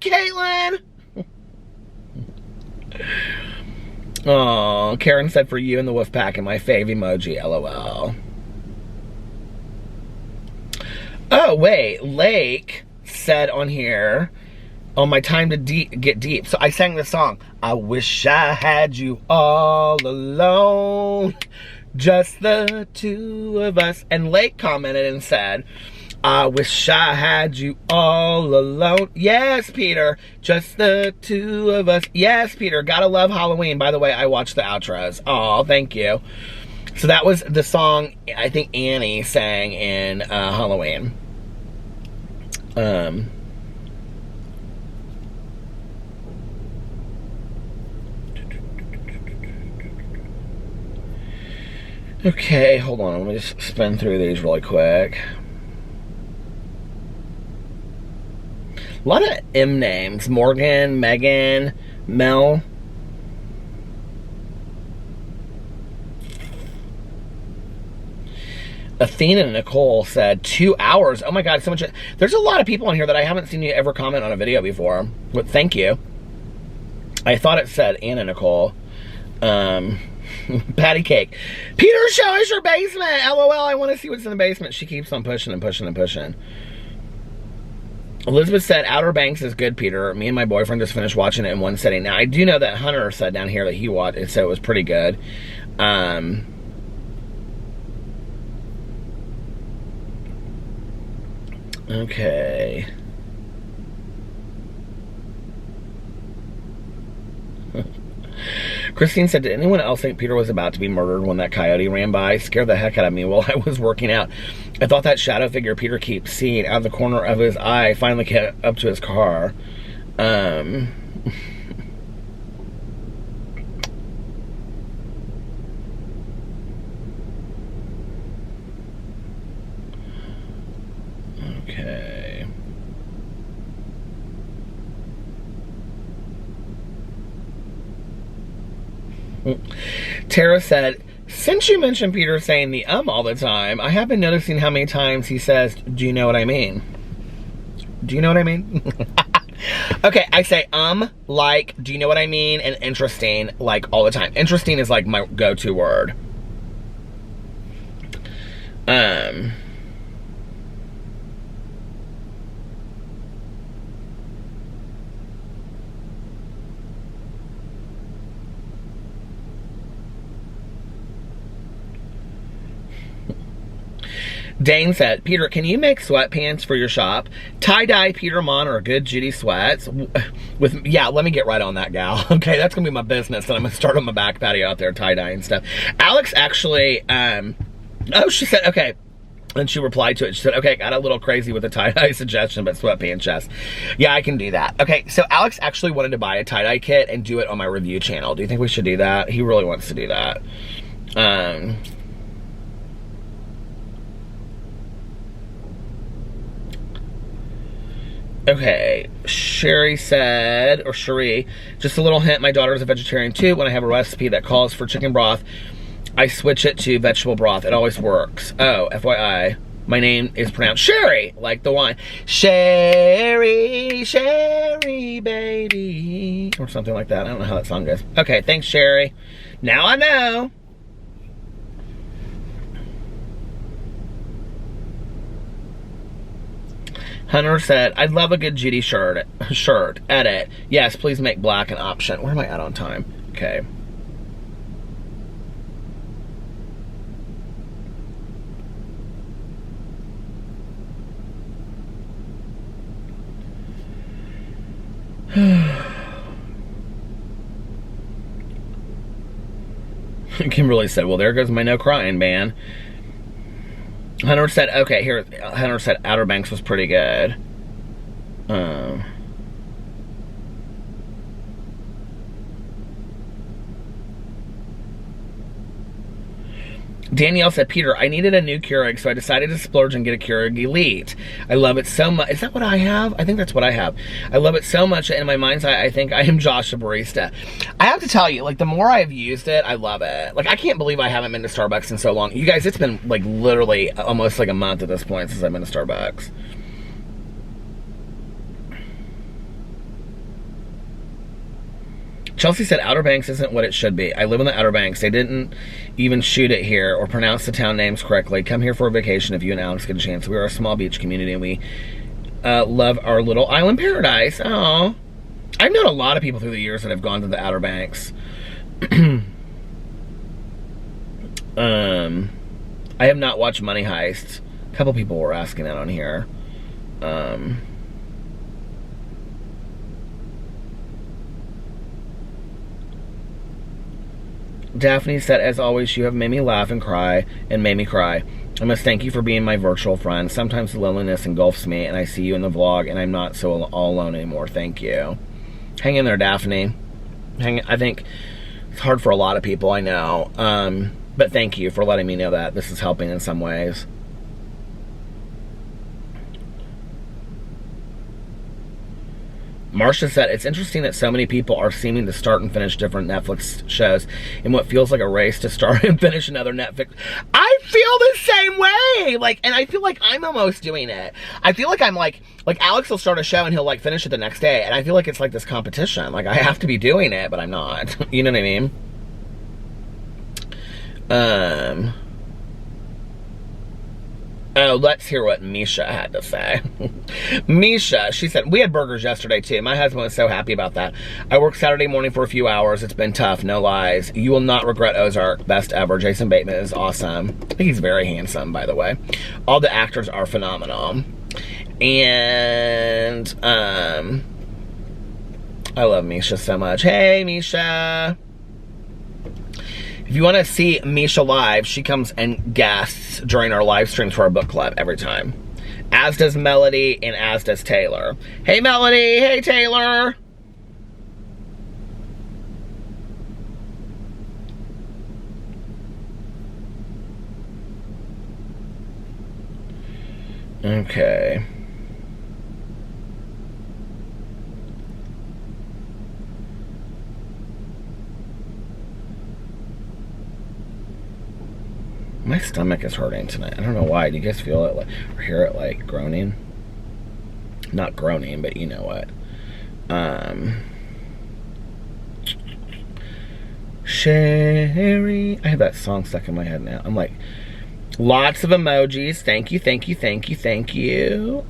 Caitlin. Oh, Karen said for you and the wolf pack and my fave emoji, LOL. Oh wait, Lake said on here, on my time to get deep. So I sang this song. I wish I had you all alone, just the two of us. And Lake commented and said, I wish I had you all alone. Yes, Peter, just the two of us. Yes, Peter, gotta love Halloween. By the way, I watched the outros. Oh, thank you. So that was the song I think Annie sang in Halloween. Okay, hold on. Let me just spin through these really quick. A lot of M names. Morgan, Megan, Mel. Athena Nicole said 2 hours. Oh my God, so much. There's a lot of people on here that I haven't seen you ever comment on a video before. But thank you. I thought it said Anna Nicole. Patty cake. Peter, show us your basement. LOL, I want to see what's in the basement. She keeps on pushing and pushing and pushing. Elizabeth said, Outer Banks is good, Peter. Me and my boyfriend just finished watching it in one sitting. Now, I do know that Hunter said down here that he watched it, so it was pretty good. Okay. Christine said, did anyone else think Peter was about to be murdered when that coyote ran by? Scared the heck out of me while I was working out. I thought that shadow figure Peter keeps seeing out of the corner of his eye finally came up to his car. Okay. Tara said, since you mentioned Peter saying the all the time, I have been noticing how many times he says, do you know what I mean? Do you know what I mean? Okay, I say like, do you know what I mean? And interesting, like, all the time. Interesting is like my go-to word. Dane said, Peter, can you make sweatpants for your shop? Tie-dye Peter Monn or good Judy sweats? Yeah, let me get right on that, gal. Okay, that's gonna be my business, and I'm gonna start on my back patio out there, tie-dye and stuff. Alex actually, oh, she said, okay. And she replied to it. She said, okay, got a little crazy with the tie-dye suggestion, but sweatpants chest. Yeah, I can do that. Okay, so Alex actually wanted to buy a tie-dye kit and do it on my review channel. Do you think we should do that? He really wants to do that. Okay, Sherry said, or Cherie, just a little hint, my daughter is a vegetarian too. When I have a recipe that calls for chicken broth, I switch it to vegetable broth. It always works. Oh, FYI, my name is pronounced Sherry, like the wine. Sherry, Sherry, baby. Or something like that. I don't know how that song goes. Okay, thanks, Sherry. Now I know. Hunter said, I'd love a good Judy shirt. Edit. Yes, please make black an option. Where am I at on time? Okay. Kimberly said, well, there goes my no crying ban. Hunter said, okay, here, Hunter said Outer Banks was pretty good. Danielle said, Peter, I needed a new Keurig, so I decided to splurge and get a Keurig Elite. I love it so much. Is that what I have? I think that's what I have. I love it so much, and in my mind's eye, I think I am Josh, a barista. I have to tell you, like, the more I've used it, I love it. Like, I can't believe I haven't been to Starbucks in so long. You guys, it's been, like, literally almost like a month at this point since I've been to Starbucks. Chelsea said Outer Banks isn't what it should be. I live in the Outer Banks. They didn't even shoot it here or pronounce the town names correctly. Come here for a vacation if you and Alex get a chance. We are a small beach community and we love our little island paradise. Oh, I've known a lot of people through the years that have gone to the Outer Banks. I have not watched Money Heist. A couple people were asking that on here. Daphne said, as always, you have made me laugh and cry and made me cry. I must thank you for being my virtual friend. Sometimes the loneliness engulfs me and I see you in the vlog and I'm not so all alone anymore. Thank you. Hang in there, Daphne. I think it's hard for a lot of people, I know. But thank you for letting me know that this is helping in some ways. Marcia said, it's interesting that so many people are seeming to start and finish different Netflix shows in what feels like a race to start and finish another Netflix. I feel the same way. Like, and I feel like I'm almost doing it. I feel like I'm like Alex will start a show and he'll like finish it the next day. And I feel like it's like this competition. Like I have to be doing it, but I'm not. You know what I mean? Oh, let's hear what Misha had to say. Misha, she said, we had burgers yesterday too. My husband was so happy about that. I worked Saturday morning for a few hours. It's been tough, no lies. You will not regret Ozark. Best ever. Jason Bateman is awesome. I think he's very handsome, by the way. All the actors are phenomenal. And, I love Misha so much. Hey, Misha. If you want to see Misha live, she comes and guests during our live streams for our book club every time. As does Melody and as does Taylor. Hey, Melody. Hey, Taylor. Okay. My stomach is hurting tonight. I don't know why. Do you guys feel it or hear it like groaning? Not groaning, but you know what. Sherry. I have that song stuck in my head now. I'm like, lots of emojis. Thank you, thank you, thank you, thank you.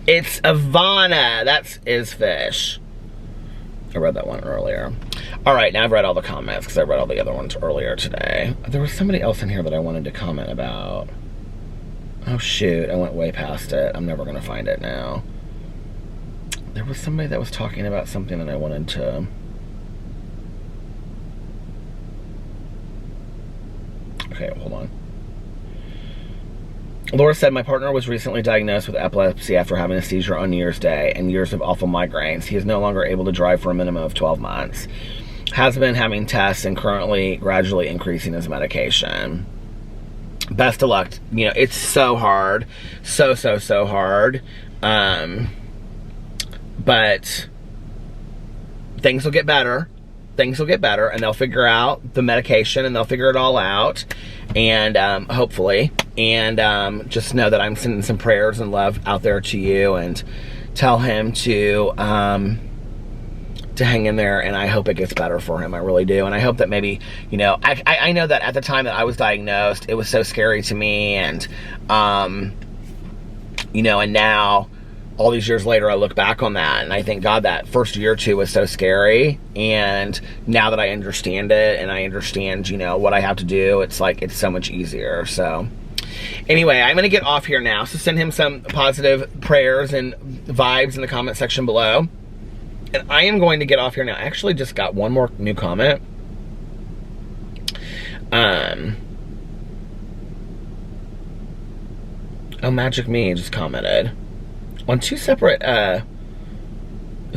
It's Ivana. That's Isfish. I read that one earlier. All right, now I've read all the comments because I read all the other ones earlier today. There was somebody else in here that I wanted to comment about. Oh, shoot. I went way past it. I'm never going to find it now. There was somebody that was talking about something that I wanted to... Okay, hold on. Laura said, my partner was recently diagnosed with epilepsy after having a seizure on New Year's Day and years of awful migraines. He is no longer able to drive for a minimum of 12 months. Has been having tests and currently gradually increasing his medication. Best of luck. You know, it's so hard. So hard. But things will get better. Things will get better, and they'll figure out the medication, and they'll figure it all out, and hopefully, and just know that I'm sending some prayers and love out there to you, and tell him to hang in there, and I hope it gets better for him. I really do, and I hope that maybe, you know, I know that at the time that I was diagnosed, it was so scary to me, and you know, and now, all these years later, I look back on that, and I thank God that first year or two was so scary, and now that I understand it, and I understand, you know, what I have to do, it's like, it's so much easier. So anyway, I'm going to get off here now, so send him some positive prayers and vibes in the comment section below, and I am going to get off here now. I actually just got one more new comment. Oh, Magic Me just commented on two separate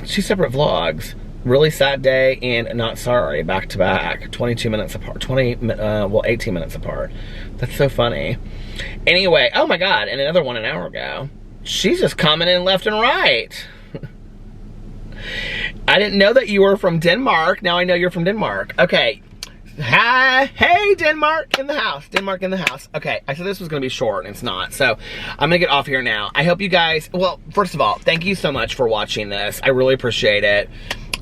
vlogs. Really sad day and not sorry, back to back, 22 minutes apart, 18 minutes apart. That's so funny. Anyway, oh my God, and another one an hour ago. She's just commenting left and right. I didn't know that you were from Denmark. Now I know you're from Denmark. Okay. Hi, hey, Denmark in the house. Denmark in the house. Okay, I said this was going to be short, and it's not. So I'm going to get off here now. I hope you guys, well, first of all, thank you so much for watching this. I really appreciate it.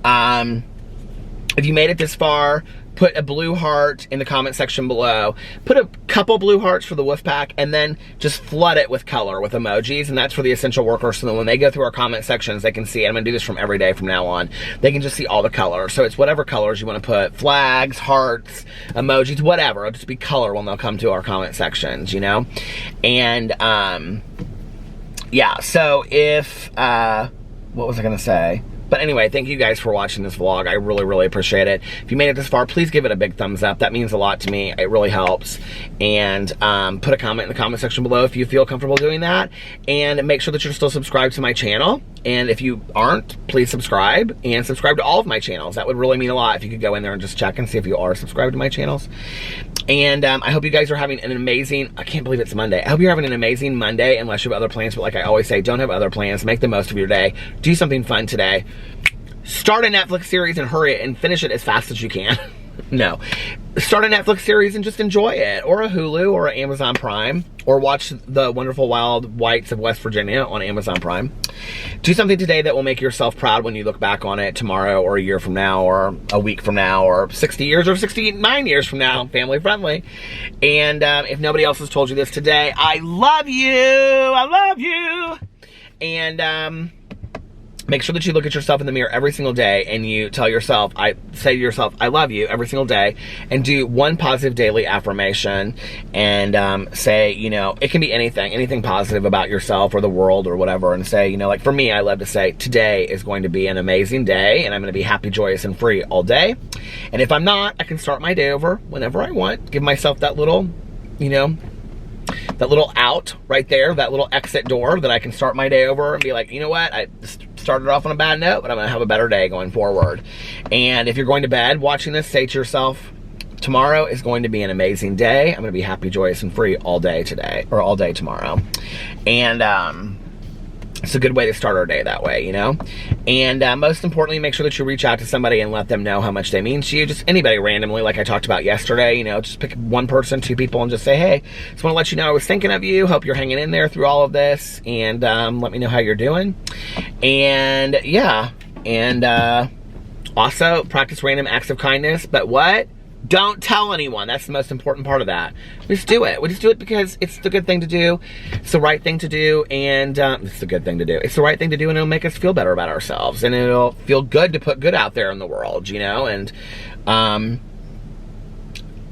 If you made it this far, put a blue heart in the comment section below. Put a couple blue hearts for the wolf pack, and then just flood it with color, with emojis, and that's for the essential workers, so that when they go through our comment sections, they can see it. I'm going to do this from every day from now on. They can just see all the colors. So it's whatever colors you want to put. Flags, hearts, emojis, whatever. It'll just be color when they'll come to our comment sections, you know? And, yeah, so if, what was I going to say? But anyway, thank you guys for watching this vlog. I really, really appreciate it. If you made it this far, please give it a big thumbs up. That means a lot to me. It really helps. And put a comment in the comment section below if you feel comfortable doing that. And make sure that you're still subscribed to my channel. And if you aren't, please subscribe. And subscribe to all of my channels. That would really mean a lot if you could go in there and just check and see if you are subscribed to my channels. And I hope you guys are having an amazing, I can't believe it's Monday. I hope you're having an amazing Monday, unless you have other plans. But like I always say, don't have other plans. Make the most of your day. Do something fun today. Start a Netflix series and hurry it and finish it as fast as you can. No. start a Netflix series and just enjoy it, or a Hulu or an Amazon Prime, or watch The Wonderful Wild Whites of West Virginia on Amazon Prime. Do something today that will make yourself proud when you look back on it tomorrow, or a year from now, or a week from now, or 60 years or 69 years from now. Family friendly. And if nobody else has told you this today, I love you. I love you. And make sure that you look at yourself in the mirror every single day and you say to yourself, I love you every single day, and do one positive daily affirmation and say, you know, it can be anything positive about yourself or the world or whatever, and say, you know, like for me, I love to say, today is going to be an amazing day and I'm going to be happy, joyous, and free all day. And if I'm not, I can start my day over whenever I want. Give myself that little, you know, that little out right there, that little exit door that I can start my day over and be like, you know what, I started off on a bad note, but I'm gonna have a better day going forward. And if you're going to bed watching this, say to yourself, tomorrow is going to be an amazing day. I'm gonna be happy, joyous, and free all day today, or all day tomorrow. And it's a good way to start our day that way, you know? And most importantly, make sure that you reach out to somebody and let them know how much they mean to you. Just anybody randomly, like I talked about yesterday, you know, just pick one person, two people, and just say, hey, just want to let you know I was thinking of you. Hope you're hanging in there through all of this. And let me know how you're doing. And yeah, and also practice random acts of kindness. But what? Don't tell anyone. That's the most important part of that. We just do it. We just do it because it's the good thing to do. It's the right thing to do, and it's the good thing to do. It's the right thing to do, and it'll make us feel better about ourselves, and it'll feel good to put good out there in the world, you know. And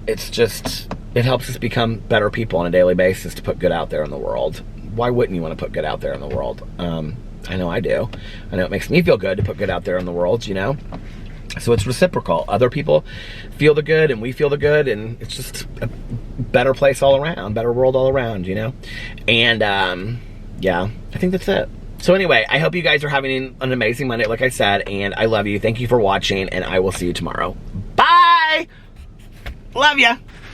it's just, it helps us become better people on a daily basis to put good out there in the world. Why wouldn't you want to put good out there in the world? I know I do. I know it makes me feel good to put good out there in the world, you know. So it's reciprocal. Other people feel the good and we feel the good, and it's just a better place all around, better world all around, you know? And yeah, I think that's it. So anyway, I hope you guys are having an amazing Monday, like I said, and I love you. Thank you for watching, and I will see you tomorrow. Bye! Love ya!